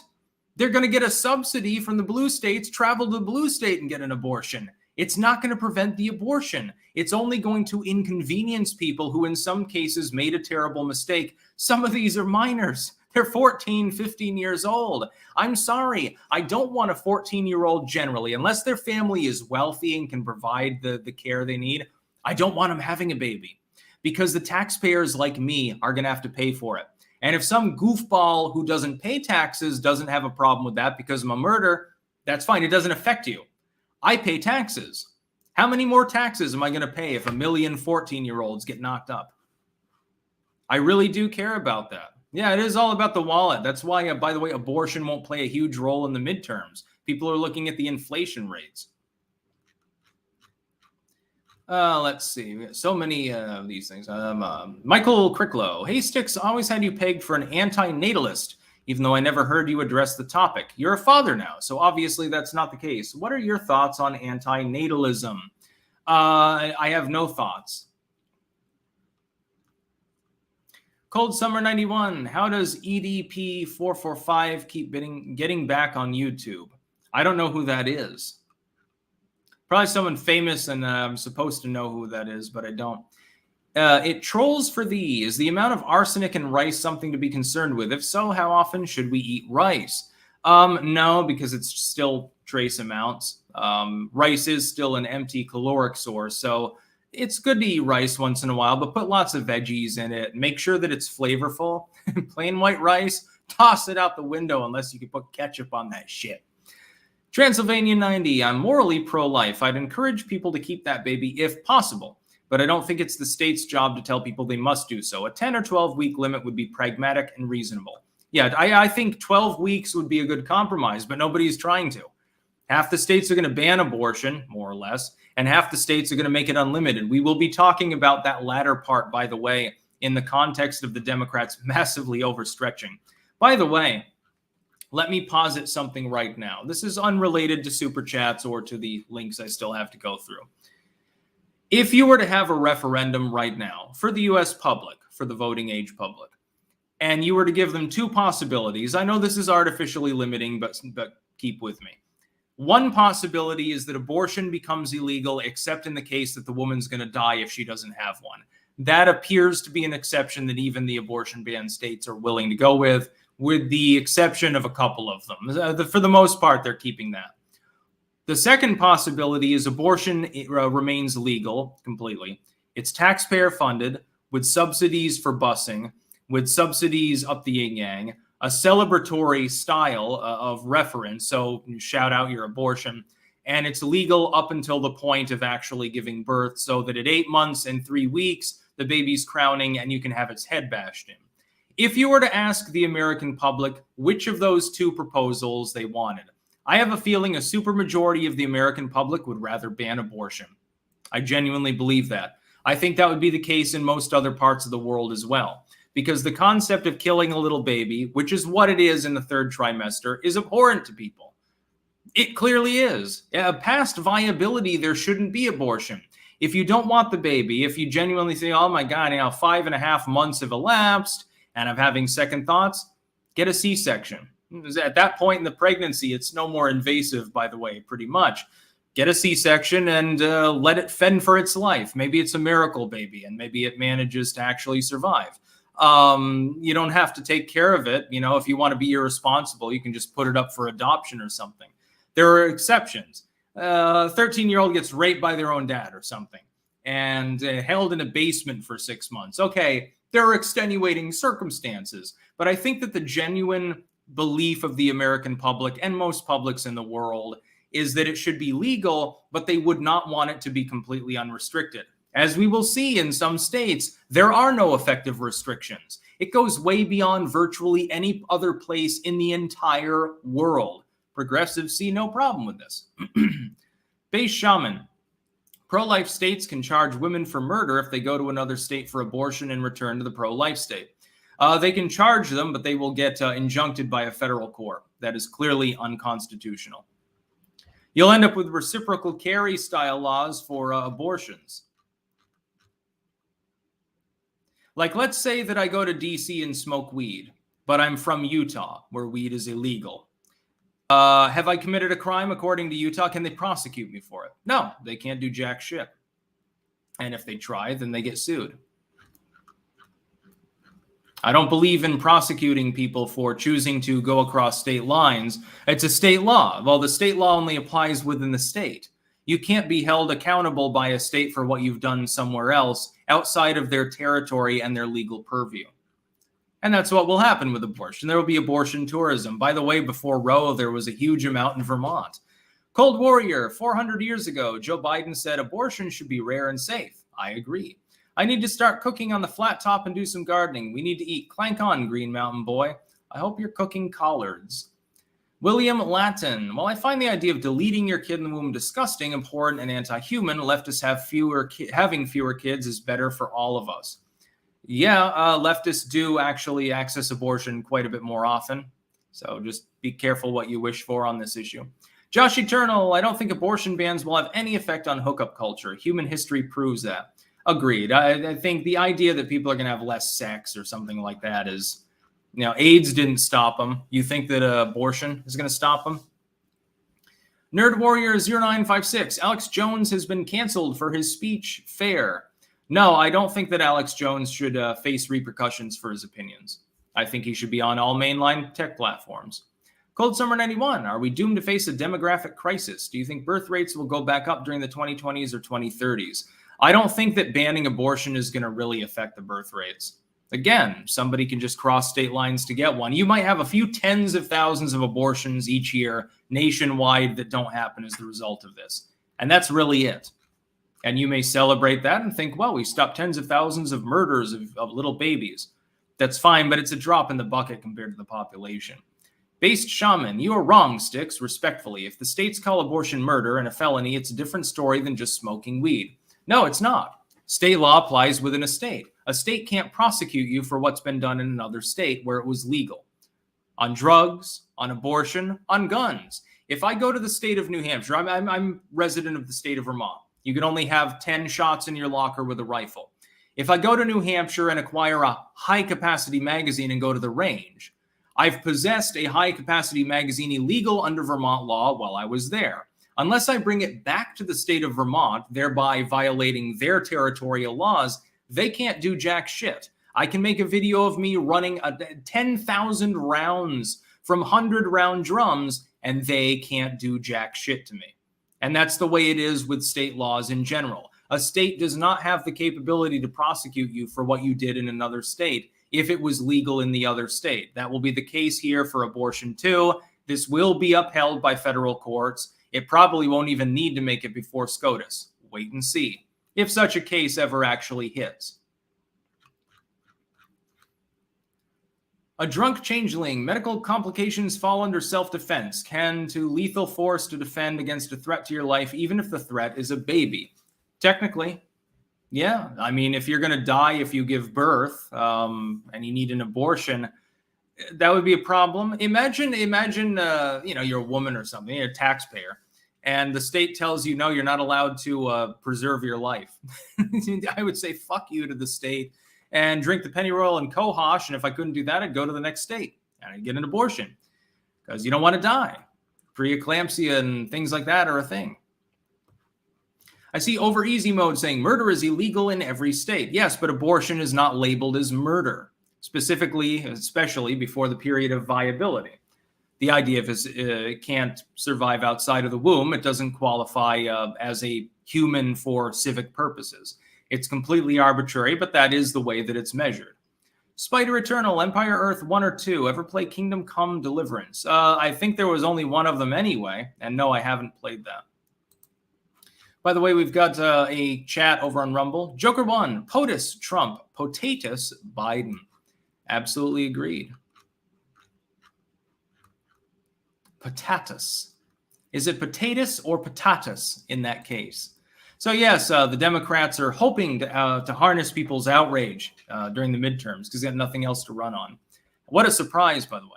They're going to get a subsidy from the blue states, travel to the blue state and get an abortion. It's not going to prevent the abortion. It's only going to inconvenience people who in some cases made a terrible mistake. Some of these are minors. They're 14, 15 years old. I'm sorry. I don't want a 14-year-old generally, unless their family is wealthy and can provide the care they need. I don't want them having a baby because the taxpayers like me are going to have to pay for it. And if some goofball who doesn't pay taxes doesn't have a problem with that because of a murder, that's fine. It doesn't affect you. I pay taxes. How many more taxes am I going to pay if 1 million 14-year-olds get knocked up? I really do care about that. Yeah, it is all about the wallet. That's why, by the way, abortion won't play a huge role in the midterms. People are looking at the inflation rates. Let's see. We got so many of these things. Michael Cricklow. Hey, Styx, always had you pegged for an anti-natalist, even though I never heard you address the topic. You're a father now, so obviously that's not the case. What are your thoughts on anti-natalism? I have no thoughts. Cold Summer 91. How does EDP445 keep getting back on YouTube? I don't know who that is. Probably someone famous, and I'm supposed to know who that is, but I don't. It trolls for thee. Is the amount of arsenic in rice something to be concerned with? If so, how often should we eat rice? No, because it's still trace amounts. Rice is still an empty caloric source, so it's good to eat rice once in a while, but put lots of veggies in it. Make sure that it's flavorful. Plain white rice, toss it out the window unless you can put ketchup on that shit. Transylvania 90, I'm morally pro-life. I'd encourage people to keep that baby if possible, but I don't think it's the state's job to tell people they must do so. A 10 or 12 week limit would be pragmatic and reasonable. Yeah, I think 12 weeks would be a good compromise, but nobody's trying to. Half the states are going to ban abortion, more or less, and half the states are going to make it unlimited. We will be talking about that latter part, by the way, in the context of the Democrats massively overstretching. By the way, let me posit something right now. This is unrelated to Super Chats or to the links I still have to go through. If you were to have a referendum right now for the U.S. public, for the voting age public, and you were to give them two possibilities, I know this is artificially limiting, but keep with me. One possibility is that abortion becomes illegal, except in the case that the woman's going to die if she doesn't have one. That appears to be an exception that even the abortion ban states are willing to go with the exception of a couple of them. For the most part, they're keeping that. The second possibility is abortion remains legal completely. It's taxpayer funded with subsidies for busing, with subsidies up the yin-yang, a celebratory style of reference, so you shout out your abortion, and it's legal up until the point of actually giving birth, so that at 8 months and 3 weeks, the baby's crowning and you can have its head bashed in. If you were to ask the American public which of those two proposals they wanted, I have a feeling a supermajority of the American public would rather ban abortion. I genuinely believe that. I think that would be the case in most other parts of the world as well, because the concept of killing a little baby, which is what it is in the third trimester, is abhorrent to people. It clearly is. Past viability, there shouldn't be abortion. If you don't want the baby, if you genuinely say, oh my God, 5.5 months have elapsed and I'm having second thoughts, get a C-section. At that point in the pregnancy, it's no more invasive, by the way, pretty much. Get a C-section and let it fend for its life. Maybe it's a miracle baby and maybe it manages to actually survive. You don't have to take care of it. If you want to be irresponsible, you can just put it up for adoption or something. There are exceptions. A 13-year-old gets raped by their own dad or something and held in a basement for 6 months. Okay, there are extenuating circumstances, but I think that the genuine belief of the American public and most publics in the world is that it should be legal, but they would not want it to be completely unrestricted. As we will see in some states, there are no effective restrictions. It goes way beyond virtually any other place in the entire world. Progressives see no problem with this. Base Shaman. Pro-life states can charge women for murder if they go to another state for abortion and return to the pro-life state. They can charge them, but they will get injuncted by a federal court. That is clearly unconstitutional. You'll end up with reciprocal carry style laws for abortions. Like, let's say that I go to DC and smoke weed, but I'm from Utah, where weed is illegal. Have I committed a crime according to Utah? Can they prosecute me for it? No, they can't do jack shit. And if they try, then they get sued. I don't believe in prosecuting people for choosing to go across state lines. It's a state law. Well, the state law only applies within the state. You can't be held accountable by a state for what you've done somewhere else outside of their territory and their legal purview. And that's what will happen with abortion. There will be abortion tourism. By the way, before Roe, there was a huge amount in Vermont. Cold Warrior, 400 years ago, Joe Biden said abortion should be rare and safe. I agree. I need to start cooking on the flat top and do some gardening. We need to eat. Clank on, Green Mountain Boy. I hope you're cooking collards. William Latin. While I find the idea of deleting your kid in the womb disgusting, abhorrent, and anti-human, leftists having fewer kids is better for all of us. Yeah, leftists do actually access abortion quite a bit more often. So just be careful what you wish for on this issue. Josh Eternal. I don't think abortion bans will have any effect on hookup culture. Human history proves that. Agreed. I think the idea that people are going to have less sex or something like that is, AIDS didn't stop them. You think that abortion is going to stop them? Nerd Warrior 0956. Alex Jones has been canceled for his speech. Fair. No, I don't think that Alex Jones should face repercussions for his opinions. I think he should be on all mainline tech platforms. Cold Summer 91, are we doomed to face a demographic crisis? Do you think birth rates will go back up during the 2020s or 2030s? I don't think that banning abortion is going to really affect the birth rates. Again, somebody can just cross state lines to get one. You might have a few tens of thousands of abortions each year nationwide that don't happen as the result of this. And that's really it. And you may celebrate that and think, well, we stopped tens of thousands of murders of little babies. That's fine, but it's a drop in the bucket compared to the population. Based Shaman, you are wrong, Styx, respectfully. If the states call abortion murder and a felony, it's a different story than just smoking weed. No, it's not. State law applies within a state. A state can't prosecute you for what's been done in another state where it was legal. On drugs, on abortion, on guns. If I go to the state of New Hampshire, I'm resident of the state of Vermont. You can only have 10 shots in your locker with a rifle. If I go to New Hampshire and acquire a high-capacity magazine and go to the range, I've possessed a high-capacity magazine illegal under Vermont law while I was there. Unless I bring it back to the state of Vermont, thereby violating their territorial laws, they can't do jack shit. I can make a video of me running 10,000 rounds from 100-round drums, and they can't do jack shit to me. And that's the way it is with state laws in general. A state does not have the capability to prosecute you for what you did in another state if it was legal in the other state. That will be the case here for abortion too. This will be upheld by federal courts. It probably won't even need to make it before SCOTUS. Wait and see if such a case ever actually hits. A drunk changeling. Medical complications fall under self-defense. Can to lethal force to defend against a threat to your life, even if the threat is a baby. Technically, yeah. I mean, if you're going to die if you give birth and you need an abortion, that would be a problem. Imagine, you're a woman or something, you're a taxpayer, and the state tells you, no, you're not allowed to preserve your life. I would say, fuck you to the state and drink the pennyroyal and cohosh. And if I couldn't do that, I'd go to the next state and I'd get an abortion because you don't want to die. Preeclampsia and things like that are a thing. I see Over Easy Mode saying murder is illegal in every state. Yes, but abortion is not labeled as murder, especially before the period of viability. The idea of it can't survive outside of the womb, it doesn't qualify as a human for civic purposes. It's completely arbitrary, but that is the way that it's measured. Spider Eternal, Empire Earth 1 or 2. Ever play Kingdom Come Deliverance? I think there was only one of them anyway, and no, I haven't played that. By the way, we've got a chat over on Rumble. Joker 1, POTUS, Trump, Potatus, Biden. Absolutely agreed. Patatus. Is it potatoes or patatas in that case? So yes, the Democrats are hoping to harness people's outrage during the midterms because they have nothing else to run on. What a surprise, by the way.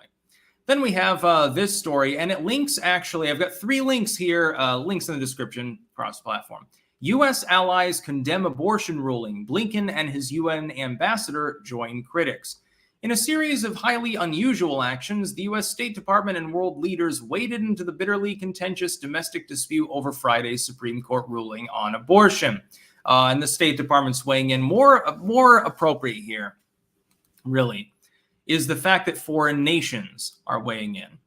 Then we have this story, and it links, actually, I've got 3 links here, links in the description, cross-platform. U.S. allies condemn abortion ruling. Blinken and his UN ambassador join critics. In a series of highly unusual actions, the U.S. State Department and world leaders waded into the bitterly contentious domestic dispute over Friday's Supreme Court ruling on abortion. And the State Department's weighing in. More appropriate here, really, is the fact that foreign nations are weighing in.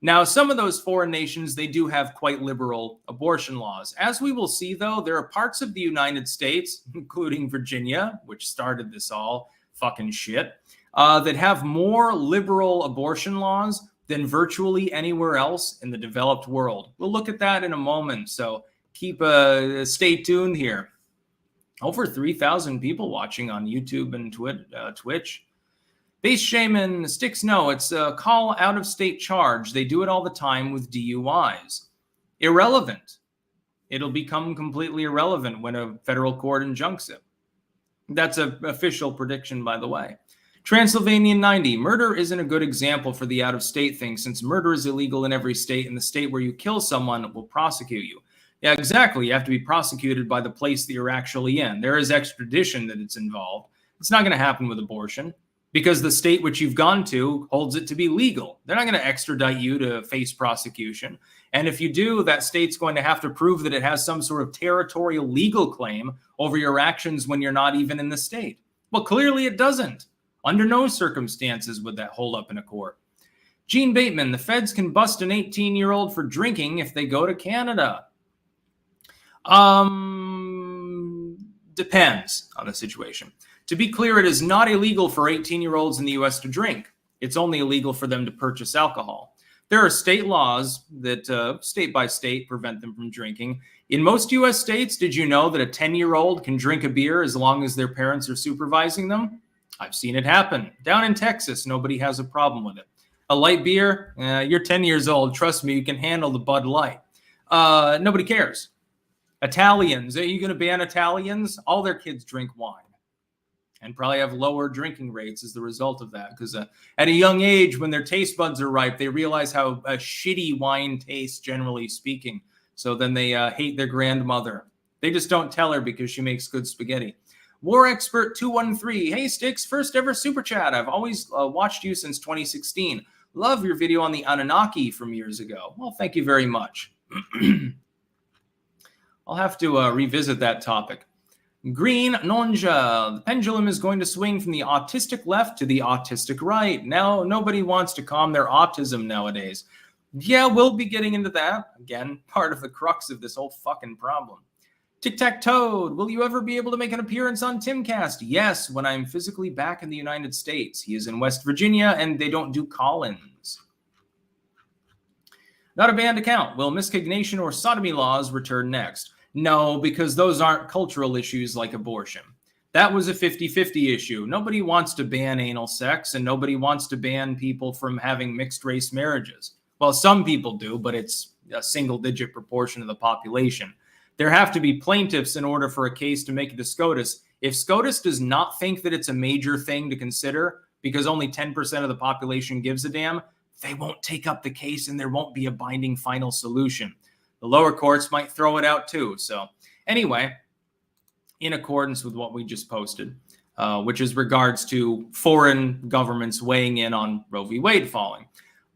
Now, some of those foreign nations, they do have quite liberal abortion laws. As we will see, though, there are parts of the United States, including Virginia, which started this all fucking shit, that have more liberal abortion laws than virtually anywhere else in the developed world. We'll look at that in a moment, so stay tuned here. Over 3,000 people watching on YouTube and Twitch. Base Shaman, Styx, no, it's a call out-of-state charge. They do it all the time with DUIs. Irrelevant. It'll become completely irrelevant when a federal court injuncts it. That's an official prediction, by the way. Transylvanian 90, murder isn't a good example for the out-of-state thing since murder is illegal in every state and the state where you kill someone will prosecute you. Yeah, exactly. You have to be prosecuted by the place that you're actually in. There is extradition that it's involved. It's not going to happen with abortion because the state which you've gone to holds it to be legal. They're not going to extradite you to face prosecution. And if you do, that state's going to have to prove that it has some sort of territorial legal claim over your actions when you're not even in the state. Well, clearly it doesn't. Under no circumstances would that hold up in a court. Gene Bateman, the feds can bust an 18-year-old for drinking if they go to Canada. Depends on the situation. To be clear, it is not illegal for 18-year-olds in the U.S. to drink. It's only illegal for them to purchase alcohol. There are state laws that state by state prevent them from drinking. In most U.S. states, did you know that a 10-year-old can drink a beer as long as their parents are supervising them? I've seen it happen. Down in Texas, nobody has a problem with it. A light beer, you're 10 years old. Trust me, you can handle the Bud Light. Nobody cares. Italians, are you going to ban Italians? All their kids drink wine and probably have lower drinking rates as the result of that. Because at a young age, when their taste buds are ripe, they realize how shitty wine tastes, generally speaking. So then they hate their grandmother. They just don't tell her because she makes good spaghetti. War Expert 213. Hey, Styx, first ever super chat. I've always watched you since 2016. Love your video on the Anunnaki from years ago. Well, thank you very much. I'll have to revisit that topic. Green Nonja. The pendulum is going to swing from the autistic left to the autistic right. Now, nobody wants to calm their autism nowadays. Yeah, we'll be getting into that. Again, part of the crux of this whole fucking problem. Tic-Tac-Toad, will you ever be able to make an appearance on Timcast? Yes, when I'm physically back in the United States. He is in West Virginia, and they don't do call-ins. Not a banned account. Will miscegnation or sodomy laws return next? No, because those aren't cultural issues like abortion. That was a 50-50 issue. Nobody wants to ban anal sex, and nobody wants to ban people from having mixed-race marriages. Well, some people do, but it's a single-digit proportion of the population. There have to be plaintiffs in order for a case to make it to SCOTUS. If SCOTUS does not think that it's a major thing to consider, because only 10% of the population gives a damn, they won't take up the case and there won't be a binding final solution. The lower courts might throw it out too. So anyway, in accordance with what we just posted, which is regards to foreign governments weighing in on Roe v. Wade falling,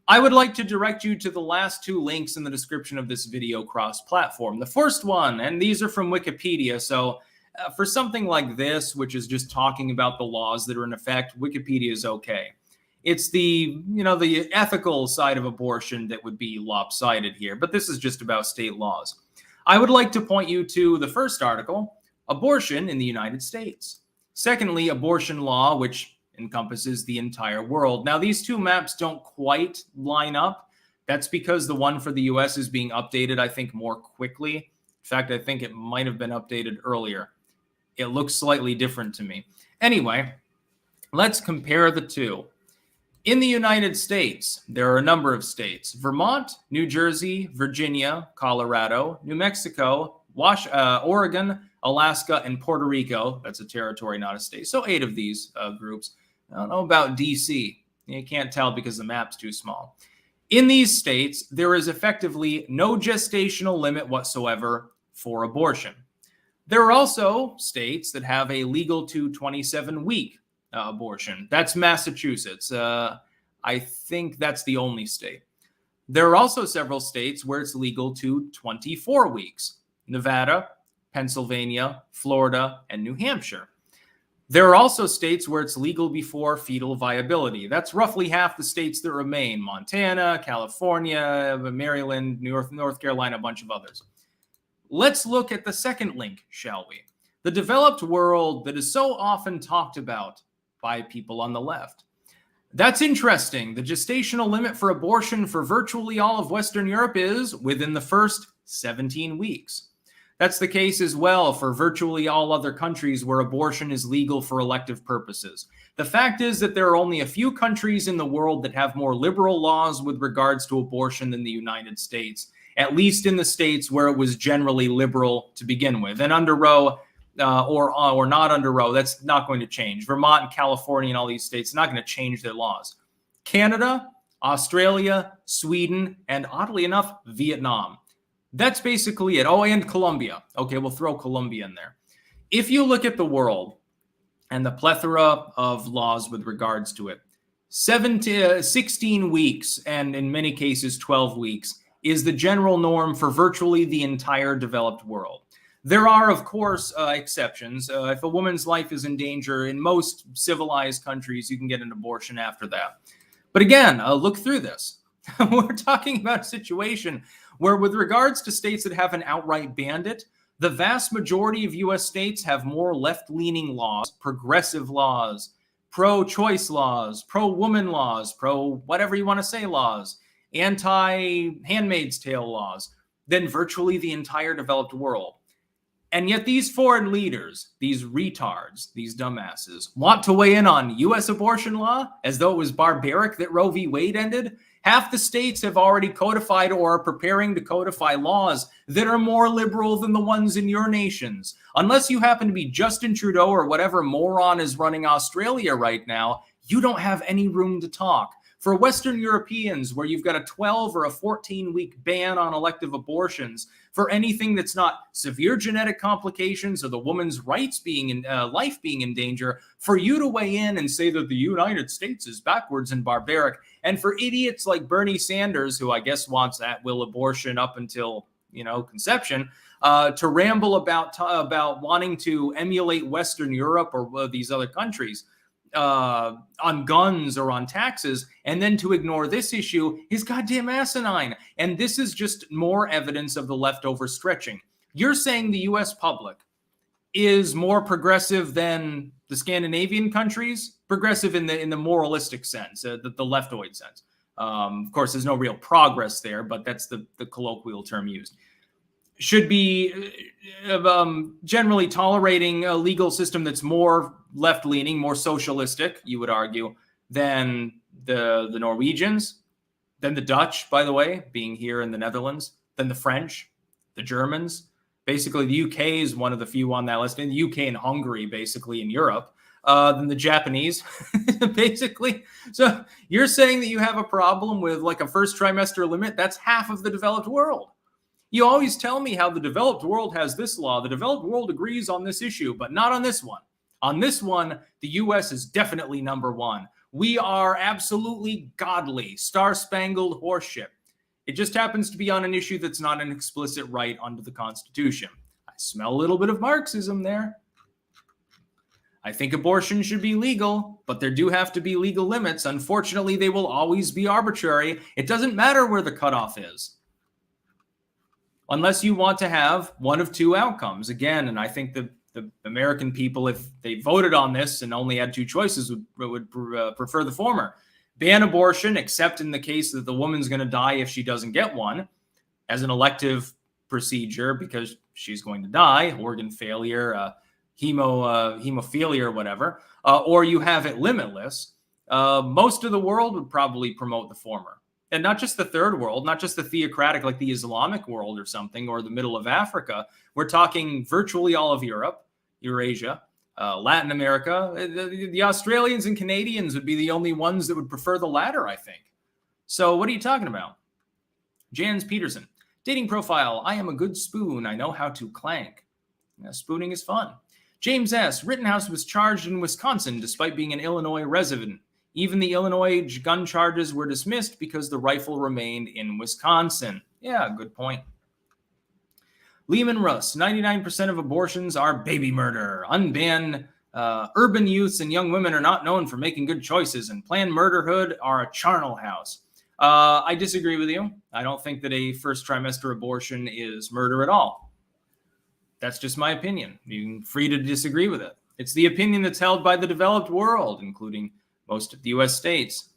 I would like to direct you to the last two links in the description of this video cross-platform. The first one, and these are from Wikipedia, so for something like this, which is just talking about the laws that are in effect, Wikipedia is okay. It's the ethical side of abortion that would be lopsided here, but this is just about state laws. I would like to point you to the first article, Abortion in the United States. Secondly, abortion law, which encompasses the entire world. Now, these two maps don't quite line up. That's because the one for the US is being updated, I think, more quickly. In fact, I think it might have been updated earlier. It looks slightly different to me. Anyway, let's compare the two. In the United States, there are a number of states: Vermont, New Jersey, Virginia, Colorado, New Mexico, Oregon, Alaska, and Puerto Rico. That's a territory, not a state. So 8 of these groups. I don't know about DC. You can't tell because the map's too small. In these states, there is effectively no gestational limit whatsoever for abortion. There are also states that have a legal to 27-week abortion. That's Massachusetts. I think that's the only state. There are also several states where it's legal to 24 weeks. Nevada, Pennsylvania, Florida, and New Hampshire. There are also states where it's legal before fetal viability. That's roughly half the states that remain: Montana, California, Maryland, North Carolina, a bunch of others. Let's look at the second link, shall we? The developed world that is so often talked about by people on the left. That's interesting. The gestational limit for abortion for virtually all of Western Europe is within the first 17 weeks. That's the case as well for virtually all other countries where abortion is legal for elective purposes. The fact is that there are only a few countries in the world that have more liberal laws with regards to abortion than the United States, at least in the states where it was generally liberal to begin with. And under Roe, or not under Roe, that's not going to change. Vermont and California and all these states are not going to change their laws. Canada, Australia, Sweden, and oddly enough, Vietnam. That's basically it. Oh, and Colombia. Okay, we'll throw Colombia in there. If you look at the world, and the plethora of laws with regards to it. 16 weeks, and in many cases 12 weeks, is the general norm for virtually the entire developed world. There are, of course, exceptions. If a woman's life is in danger, in most civilized countries, you can get an abortion after that. But again, look through this. We're talking about a situation where, with regards to states that have an outright banned it, the vast majority of U.S. states have more left-leaning laws, progressive laws, pro-choice laws, pro-woman laws, pro-whatever you want to say laws, anti-Handmaid's Tale laws, than virtually the entire developed world. And yet these foreign leaders, these retards, these dumbasses, want to weigh in on U.S. abortion law as though it was barbaric that Roe v. Wade ended. Half the states have already codified or are preparing to codify laws that are more liberal than the ones in your nations. Unless you happen to be Justin Trudeau or whatever moron is running Australia right now, you don't have any room to talk. For Western Europeans, where you've got a 12 or a 14-week ban on elective abortions for anything that's not severe genetic complications or the woman's rights being in life being in danger, for you to weigh in and say that the United States is backwards and barbaric, and for idiots like Bernie Sanders, who I guess wants at-will abortion up until conception, to ramble about wanting to emulate Western Europe or these other countries on guns or on taxes, and then to ignore this issue is goddamn asinine. And this is just more evidence of the leftover stretching. You're saying the U.S. public is more progressive than the Scandinavian countries, progressive in the moralistic sense, the leftoid sense. Of course, there's no real progress there, but that's the colloquial term used. Should be generally tolerating a legal system that's more left-leaning, more socialistic, you would argue, than the Norwegians, than the Dutch, by the way, being here in the Netherlands, than the French, the Germans. Basically, the UK is one of the few on that list, and the UK and Hungary, basically, in Europe, than the Japanese, basically. So you're saying that you have a problem with like a first trimester limit? That's half of the developed world. You always tell me how the developed world has this law. The developed world agrees on this issue, but not on this one. On this one, the U.S. is definitely number one. We are absolutely godly, star-spangled horseshit. It just happens to be on an issue that's not an explicit right under the Constitution. I smell a little bit of Marxism there. I think abortion should be legal, but there do have to be legal limits. Unfortunately, they will always be arbitrary. It doesn't matter where the cutoff is, unless you want to have one of two outcomes. Again, and I think the American people, if they voted on this and only had two choices, would prefer the former. Ban abortion, except in the case that the woman's going to die if she doesn't get one, as an elective procedure because she's going to die, organ failure, hemophilia or whatever, or you have it limitless. Most of the world would probably promote the former. And not just the third world, not just the theocratic like the Islamic world or something, or the middle of Africa. We're talking virtually all of Europe, Eurasia, Latin America. The Australians and Canadians would be the only ones that would prefer the latter, I think. So what are you talking about? Jans Peterson. Dating profile. I am a good spoon. I know how to clank. Spooning is fun. James S. Rittenhouse was charged in Wisconsin despite being an Illinois resident. Even the Illinois gun charges were dismissed because the rifle remained in Wisconsin. Yeah, good point. Lehman Russ, 99% of abortions are baby murder. Unbanned urban youths and young women are not known for making good choices, and planned murderhood are a charnel house. I disagree with you. I don't think that a first trimester abortion is murder at all. That's just my opinion. You're free to disagree with it. It's the opinion that's held by the developed world, including most of the U.S. states.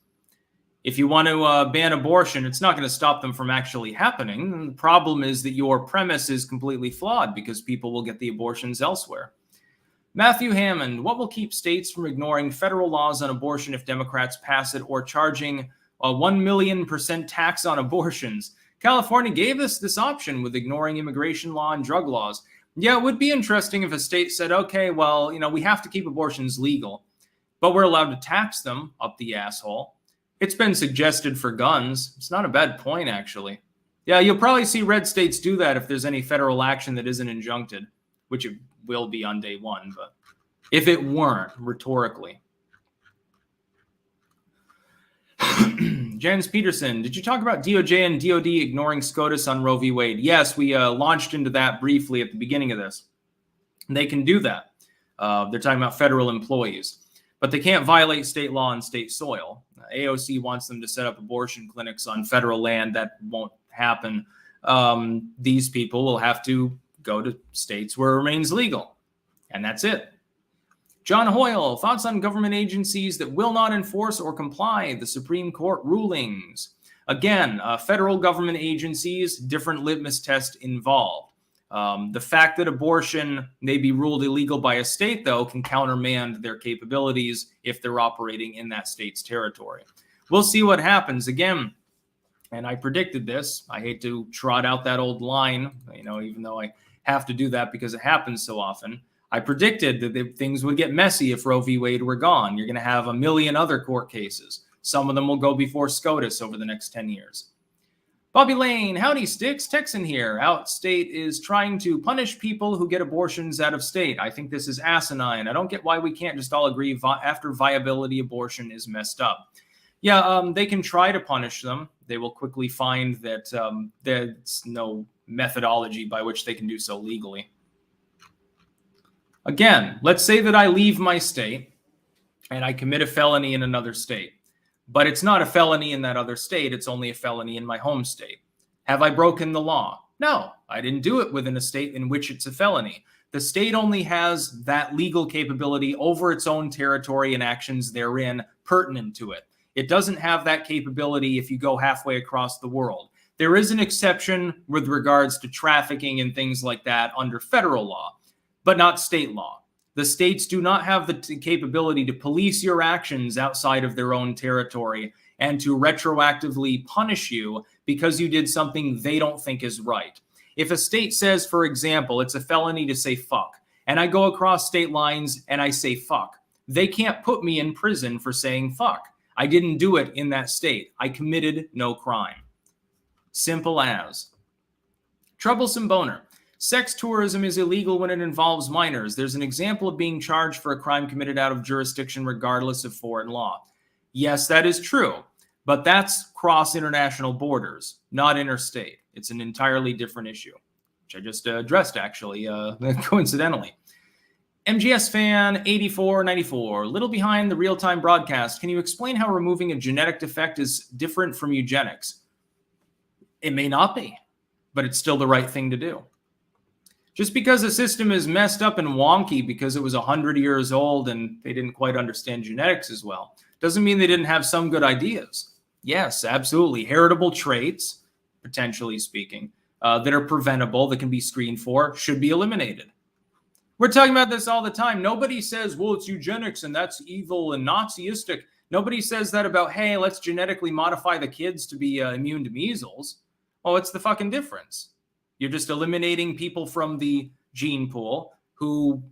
If you want to ban abortion, it's not going to stop them from actually happening. And the problem is that your premise is completely flawed because people will get the abortions elsewhere. Matthew Hammond, what will keep states from ignoring federal laws on abortion if Democrats pass it, or charging a 1,000,000% tax on abortions? California gave us this option with ignoring immigration law and drug laws. Yeah, it would be interesting if a state said, okay, well, we have to keep abortions legal, but we're allowed to tax them up the asshole. It's been suggested for guns. It's not a bad point, actually. Yeah, you'll probably see red states do that if there's any federal action that isn't injuncted, which it will be on day one. But if it weren't, rhetorically. Jens Peterson, did you talk about DOJ and DOD ignoring SCOTUS on Roe v. Wade? Yes, we launched into that briefly at the beginning of this. They can do that. They're talking about federal employees, but they can't violate state law on state soil. AOC wants them to set up abortion clinics on federal land. That won't happen. These people will have to go to states where it remains legal, and that's it. John Hoyle, thoughts on government agencies that will not enforce or comply the Supreme Court rulings. Again, federal government agencies, different litmus test involved. The fact that abortion may be ruled illegal by a state, though, can countermand their capabilities if they're operating in that state's territory. We'll see what happens. Again, and I predicted this. I hate to trot out that old line, even though I have to do that because it happens so often. I predicted that things would get messy if Roe v. Wade were gone. You're going to have a million other court cases. Some of them will go before SCOTUS over the next 10 years. Bobby Lane, howdy Styx, Texan here. Outstate is trying to punish people who get abortions out of state. I think this is asinine. I don't get why we can't just all agree after viability abortion is messed up. Yeah, they can try to punish them. They will quickly find that there's no methodology by which they can do so legally. Again, let's say that I leave my state and I commit a felony in another state, but it's not a felony in that other state. It's only a felony in my home state. Have I broken the law? No, I didn't do it within a state in which it's a felony. The state only has that legal capability over its own territory and actions therein pertinent to it. It doesn't have that capability if you go halfway across the world. There is an exception with regards to trafficking and things like that under federal law, but not state law. The states do not have the capability to police your actions outside of their own territory and to retroactively punish you because you did something they don't think is right. If a state says, for example, it's a felony to say fuck, and I go across state lines and I say fuck, they can't put me in prison for saying fuck. I didn't do it in that state. I committed no crime. Simple as. Troublesome Boner. Sex tourism is illegal when it involves minors. There's an example of being charged for a crime committed out of jurisdiction regardless of foreign law. Yes, that is true, but that's cross international borders, not interstate. It's an entirely different issue, which I just addressed actually, coincidentally. MGS fan 8494, little behind the real-time broadcast. Can you explain how removing a genetic defect is different from eugenics? It may not be, but it's still the right thing to do. Just because a system is messed up and wonky because it was 100 years old and they didn't quite understand genetics as well, doesn't mean they didn't have some good ideas. Yes, absolutely. Heritable traits, potentially speaking, that are preventable, that can be screened for, should be eliminated. We're talking about this all the time. Nobody says, well, it's eugenics and that's evil and Nazistic. Nobody says that about, hey, let's genetically modify the kids to be immune to measles. Well, what's the fucking difference? You're just eliminating people from the gene pool who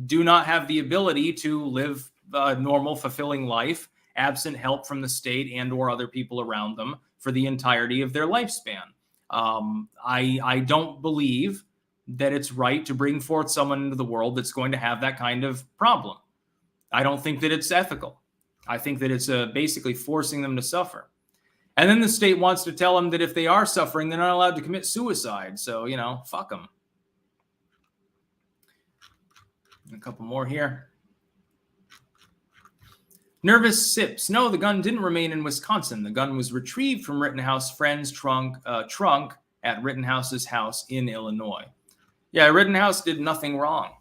do not have the ability to live a normal, fulfilling life, absent help from the state and or other people around them for the entirety of their lifespan. I don't believe that it's right to bring forth someone into the world that's going to have that kind of problem. I don't think that it's ethical. I think that it's basically forcing them to suffer. And then the state wants to tell them that if they are suffering, they're not allowed to commit suicide. So, fuck them. A couple more here. Nervous Sips. No, the gun didn't remain in Wisconsin. The gun was retrieved from Rittenhouse friend's trunk at Rittenhouse's house in Illinois. Yeah, Rittenhouse did nothing wrong.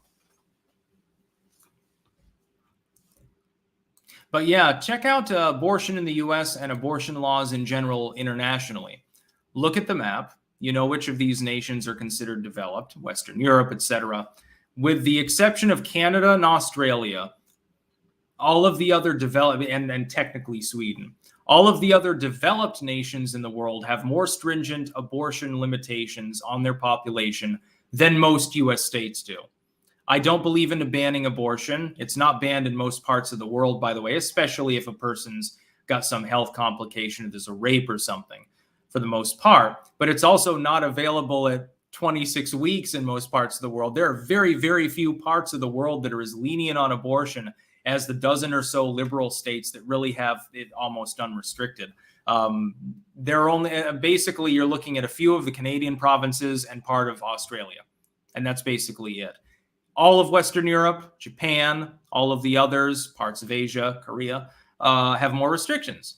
But yeah, check out abortion in the U.S. and abortion laws in general internationally. Look at the map. You know which of these nations are considered developed, Western Europe, etc. With the exception of Canada and Australia, all of the other developed, and technically Sweden, all of the other developed nations in the world have more stringent abortion limitations on their population than most U.S. states do. I don't believe in banning abortion. It's not banned in most parts of the world, by the way, especially if a person's got some health complication, if there's a rape or something, for the most part. But it's also not available at 26 weeks in most parts of the world. There are very, very few parts of the world that are as lenient on abortion as the dozen or so liberal states that really have it almost unrestricted. There are only, basically, you're looking at a few of the Canadian provinces and part of Australia. And that's basically it. All of Western Europe, Japan, all of the others, parts of Asia, Korea, have more restrictions.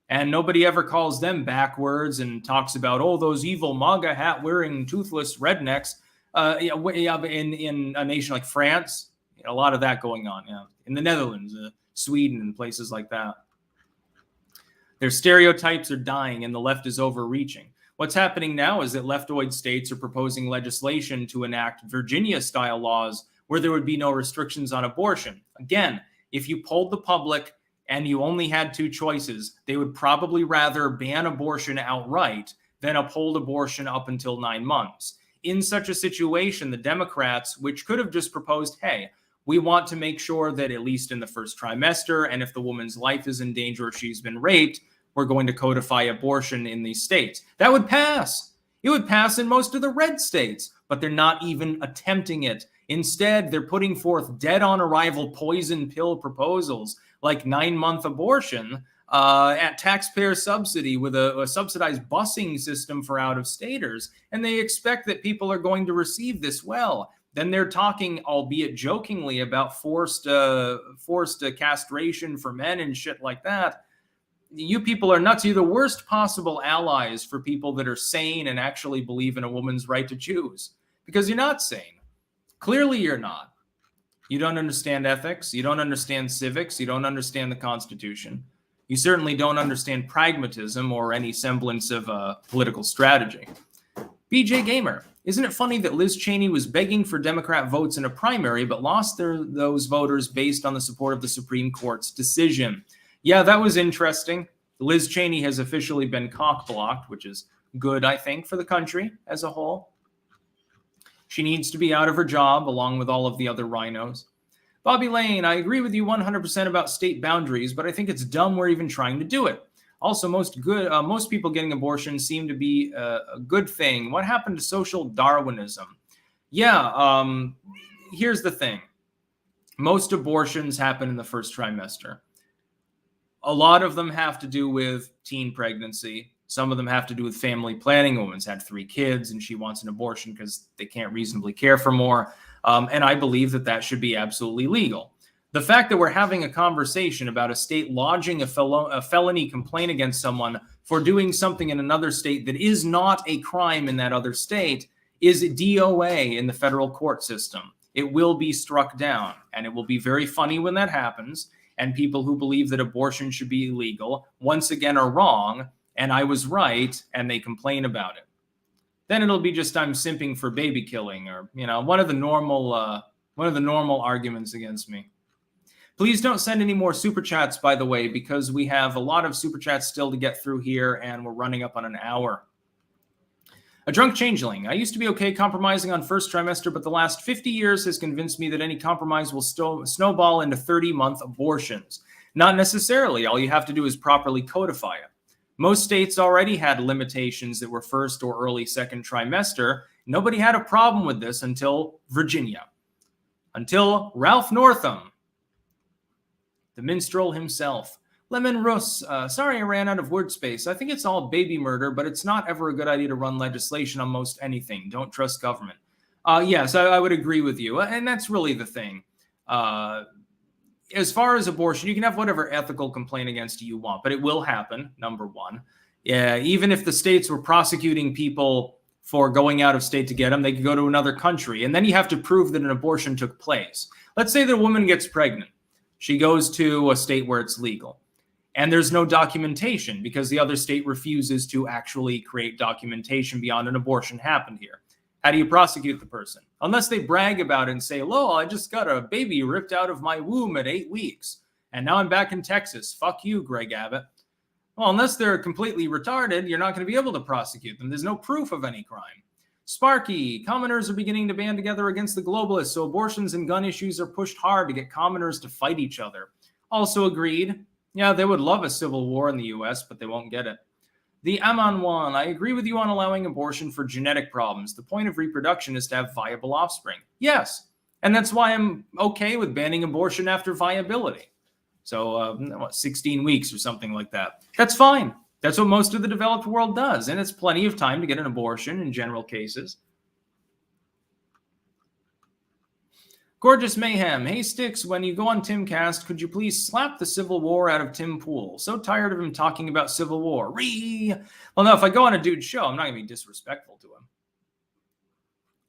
And nobody ever calls them backwards and talks about, oh, those evil MAGA hat-wearing, toothless rednecks. In a nation like France, a lot of that going on. In the Netherlands, Sweden, and places like that. Their stereotypes are dying, and the left is overreaching. What's happening now is that leftoid states are proposing legislation to enact Virginia-style laws where there would be no restrictions on abortion. Again, if you polled the public and you only had two choices, they would probably rather ban abortion outright than uphold abortion up until 9 months. In such a situation, the Democrats, which could have just proposed, hey, we want to make sure that at least in the first trimester, and if the woman's life is in danger or she's been raped, we're going to codify abortion in these states. That would pass. It would pass in most of the red states, but they're not even attempting it. Instead, they're putting forth dead-on-arrival poison pill proposals like 9-month abortion at taxpayer subsidy with a subsidized busing system for out-of-staters, and they expect that people are going to receive this well. Then they're talking, albeit jokingly, about forced castration for men and shit like that. You people are nuts. You're the worst possible allies for people that are sane and actually believe in a woman's right to choose, because you're not sane. Clearly, you're not. You don't understand ethics. You don't understand civics. You don't understand the Constitution. You certainly don't understand pragmatism or any semblance of political strategy. BJ Gamer, isn't it funny that Liz Cheney was begging for Democrat votes in a primary but lost those voters based on the support of the Supreme Court's decision? Yeah, that was interesting. Liz Cheney has officially been cock-blocked, which is good, I think, for the country as a whole. She needs to be out of her job, along with all of the other rhinos. Bobby Lane, I agree with you 100% about state boundaries, but I think it's dumb we're even trying to do it. Also, most people getting abortions seem to be a good thing. What happened to social Darwinism? Yeah, here's the thing. Most abortions happen in the first trimester. A lot of them have to do with teen pregnancy. Some of them have to do with family planning. A woman's had 3 kids and she wants an abortion because they can't reasonably care for more. And I believe that that should be absolutely legal. The fact that we're having a conversation about a state lodging a felony complaint against someone for doing something in another state that is not a crime in that other state is DOA in the federal court system. It will be struck down, and it will be very funny when that happens. And people who believe that abortion should be illegal once again are wrong, and I was right, and they complain about it. Then it'll be just I'm simping for baby killing, or one of the normal arguments against me. Please don't send any more super chats, by the way, because we have a lot of super chats still to get through here, and we're running up on an hour. A drunk changeling. I used to be okay compromising on first trimester, but the last 50 years has convinced me that any compromise will snowball into 30-month abortions. Not necessarily. All you have to do is properly codify it. Most states already had limitations that were first or early second trimester. Nobody had a problem with this until Virginia. Until Ralph Northam, the minstrel himself. Lemon Russ, sorry I ran out of word space. I think it's all baby murder, but it's not ever a good idea to run legislation on most anything. Don't trust government. Yes, I would agree with you. And that's really the thing. As far as abortion, you can have whatever ethical complaint against you want, but it will happen, number one. Yeah, even if the states were prosecuting people for going out of state to get them, they could go to another country. And then you have to prove that an abortion took place. Let's say the woman gets pregnant. She goes to a state where it's legal. And there's no documentation because the other state refuses to actually create documentation beyond an abortion happened here. How do you prosecute the person? Unless they brag about it and say, "Lo, I just got a baby ripped out of my womb at 8 weeks. And now I'm back in Texas. Fuck you, Greg Abbott." Well, unless they're completely retarded, you're not going to be able to prosecute them. There's no proof of any crime. Sparky, commoners are beginning to band together against the globalists, so abortions and gun issues are pushed hard to get commoners to fight each other. Also agreed. Yeah, they would love a civil war in the U.S., but they won't get it. The Aman one, I agree with you on allowing abortion for genetic problems. The point of reproduction is to have viable offspring. Yes, and that's why I'm okay with banning abortion after viability. So, 16 weeks or something like that. That's fine. That's what most of the developed world does, and it's plenty of time to get an abortion in general cases. Gorgeous Mayhem. Hey, Styx, when you go on Timcast, could you please slap the Civil War out of Tim Pool? So tired of him talking about Civil War. Well, no, if I go on a dude's show, I'm not going to be disrespectful to him.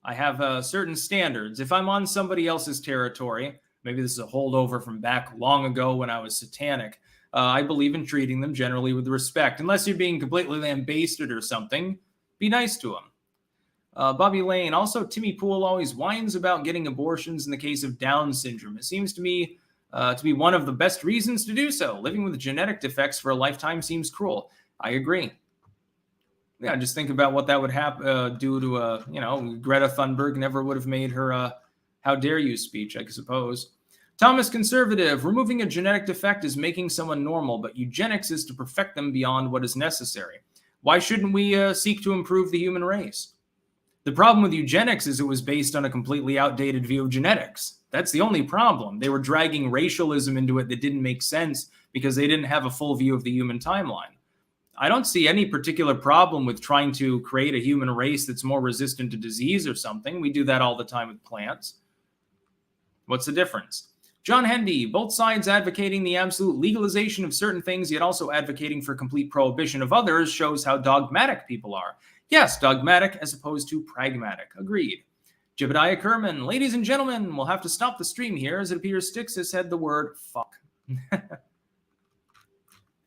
I have certain standards. If I'm on somebody else's territory, maybe this is a holdover from back long ago when I was satanic, I believe in treating them generally with respect. Unless you're being completely lambasted or something, be nice to them. Bobby Lane, also Timmy Pool always whines about getting abortions in the case of Down syndrome. It seems to me to be one of the best reasons to do so. Living with genetic defects for a lifetime seems cruel. I agree. Yeah, just think about what that would do to, Greta Thunberg never would have made her how dare you speech, I suppose. Thomas Conservative, removing a genetic defect is making someone normal, but eugenics is to perfect them beyond what is necessary. Why shouldn't we seek to improve the human race? The problem with eugenics is it was based on a completely outdated view of genetics. That's the only problem. They were dragging racialism into it that didn't make sense because they didn't have a full view of the human timeline. I don't see any particular problem with trying to create a human race that's more resistant to disease or something. We do that all the time with plants. What's the difference? John Hendy, both sides advocating the absolute legalization of certain things, yet also advocating for complete prohibition of others, shows how dogmatic people are. Yes, dogmatic as opposed to pragmatic. Agreed. Jebediah Kerman, ladies and gentlemen, we'll have to stop the stream here as it appears Styx has said the word fuck.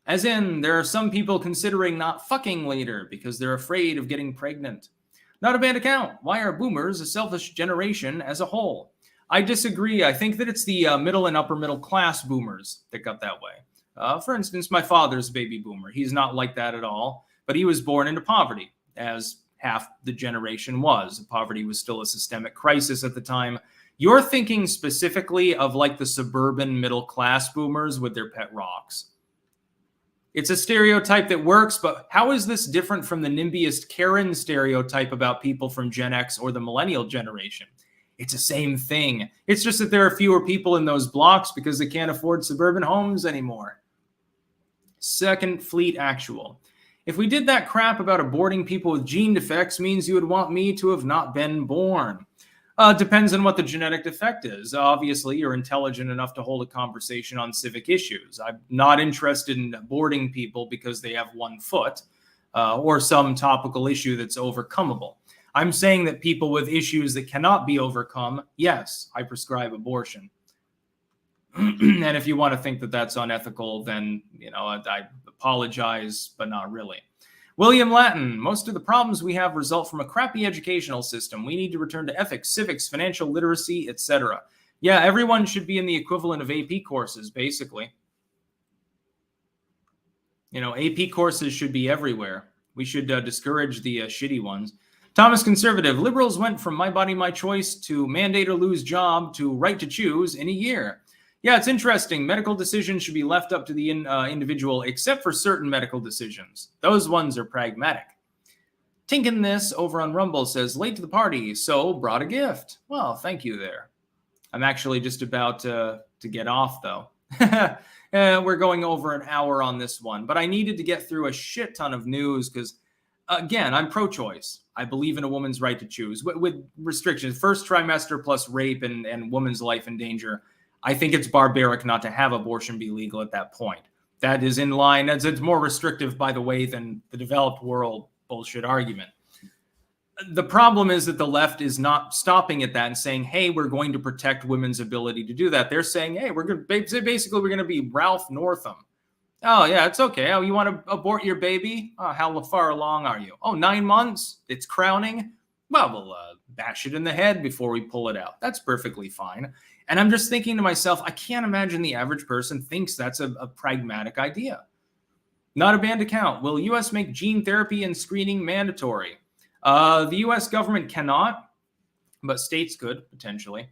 As in, there are some people considering not fucking later because they're afraid of getting pregnant. Not a bad account. Why are boomers a selfish generation as a whole? I disagree. I think that it's the middle and upper middle class boomers that got that way. For instance, my father's baby boomer. He's not like that at all, but he was born into poverty, as half the generation was. Poverty was still a systemic crisis at the time. You're thinking specifically of like the suburban middle class boomers with their pet rocks. It's a stereotype that works, but how is this different from the NIMBYist Karen stereotype about people from Gen X or the millennial generation? It's the same thing. It's just that there are fewer people in those blocks because they can't afford suburban homes anymore. Second Fleet Actual. If we did that crap about aborting people with gene defects, means you would want me to have not been born. Depends on what the genetic defect is. Obviously, you're intelligent enough to hold a conversation on civic issues. I'm not interested in aborting people because they have 1 foot or some topical issue that's overcomable. I'm saying that people with issues that cannot be overcome, yes, I prescribe abortion. And if you want to think that that's unethical, then, I apologize, but not really. William Latin, most of the problems we have result from a crappy educational system. We need to return to ethics, civics, financial literacy, etc. Yeah, everyone should be in the equivalent of AP courses, basically. AP courses should be everywhere. We should discourage the shitty ones. Thomas Conservative, liberals went from my body, my choice to mandate or lose job to right to choose in a year. Yeah, it's interesting. Medical decisions should be left up to the individual, except for certain medical decisions. Those ones are pragmatic. Tinkin' This over on Rumble says, late to the party, so brought a gift. Well, thank you there. I'm actually just about to get off, though. We're going over an hour on this one, but I needed to get through a shit ton of news because, again, I'm pro-choice. I believe in a woman's right to choose with restrictions. First trimester plus rape and woman's life in danger. I think it's barbaric not to have abortion be legal at that point. That is in line. It's more restrictive, by the way, than the developed world bullshit argument. The problem is that the left is not stopping at that and saying, hey, we're going to protect women's ability to do that. They're saying, hey, we're going to be Ralph Northam. Oh, yeah, it's okay. Oh, you want to abort your baby? Oh, how far along are you? Oh, 9 months? It's crowning? Well, we'll bash it in the head before we pull it out. That's perfectly fine. And I'm just thinking to myself, I can't imagine the average person thinks that's a pragmatic idea. Not a banned account. Will U.S. make gene therapy and screening mandatory? The U.S. government cannot, but states could, potentially.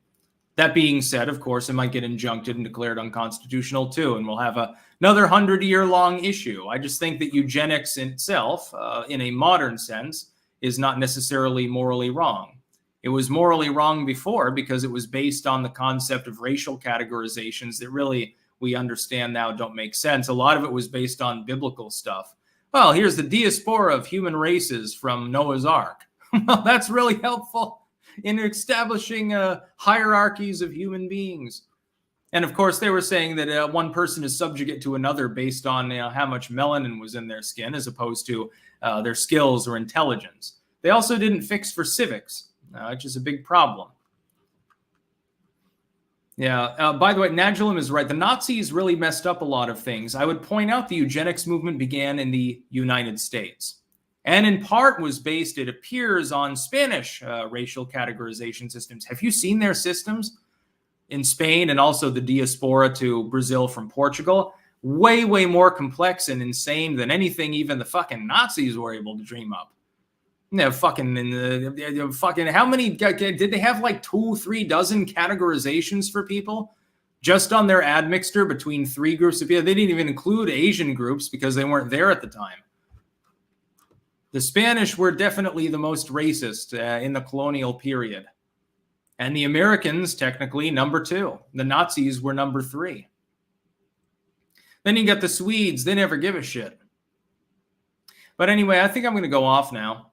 That being said, of course, it might get injuncted and declared unconstitutional too, and we'll have another 100-year-long issue. I just think that eugenics in itself, in a modern sense, is not necessarily morally wrong. It was morally wrong before because it was based on the concept of racial categorizations that really we understand now don't make sense. A lot of it was based on biblical stuff. Well, here's the diaspora of human races from Noah's Ark. Well, that's really helpful in establishing hierarchies of human beings. And of course, they were saying that one person is subjugate to another based on how much melanin was in their skin as opposed to their skills or intelligence. They also didn't fix for civics, which is a big problem. Yeah, by the way, Nagelum is right. The Nazis really messed up a lot of things. I would point out the eugenics movement began in the United States. And in part was based, it appears, on Spanish racial categorization systems. Have you seen their systems in Spain and also the diaspora to Brazil from Portugal? Way, way more complex and insane than anything even the fucking Nazis were able to dream up. You know, fucking how many did they have? Like 2-3 dozen categorizations for people just on their admixture between 3 groups of people. They didn't even include Asian groups because they weren't there at the time. The Spanish were definitely the most racist in the colonial period. And the Americans, technically, number 2. The Nazis were number 3. Then you got the Swedes. They never give a shit. But anyway, I think I'm going to go off now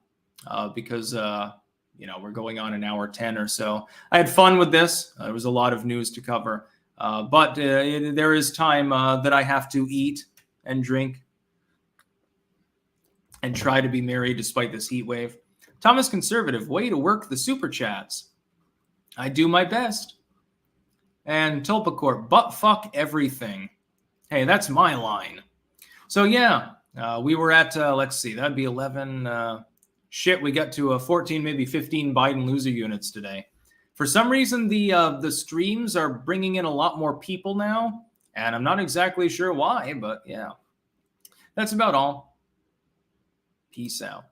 because, we're going on an hour 10 or so. I had fun with this. There was a lot of news to cover. But there is time that I have to eat and drink and try to be merry despite this heat wave. Thomas Conservative, way to work the super chats. I do my best. And Tulpacorp, butt fuck everything. Hey, that's my line. So yeah, we were at, let's see, that'd be 11. We got to 14, maybe 15 Biden loser units today. For some reason, the streams are bringing in a lot more people now, and I'm not exactly sure why, but yeah. That's about all. Peace out.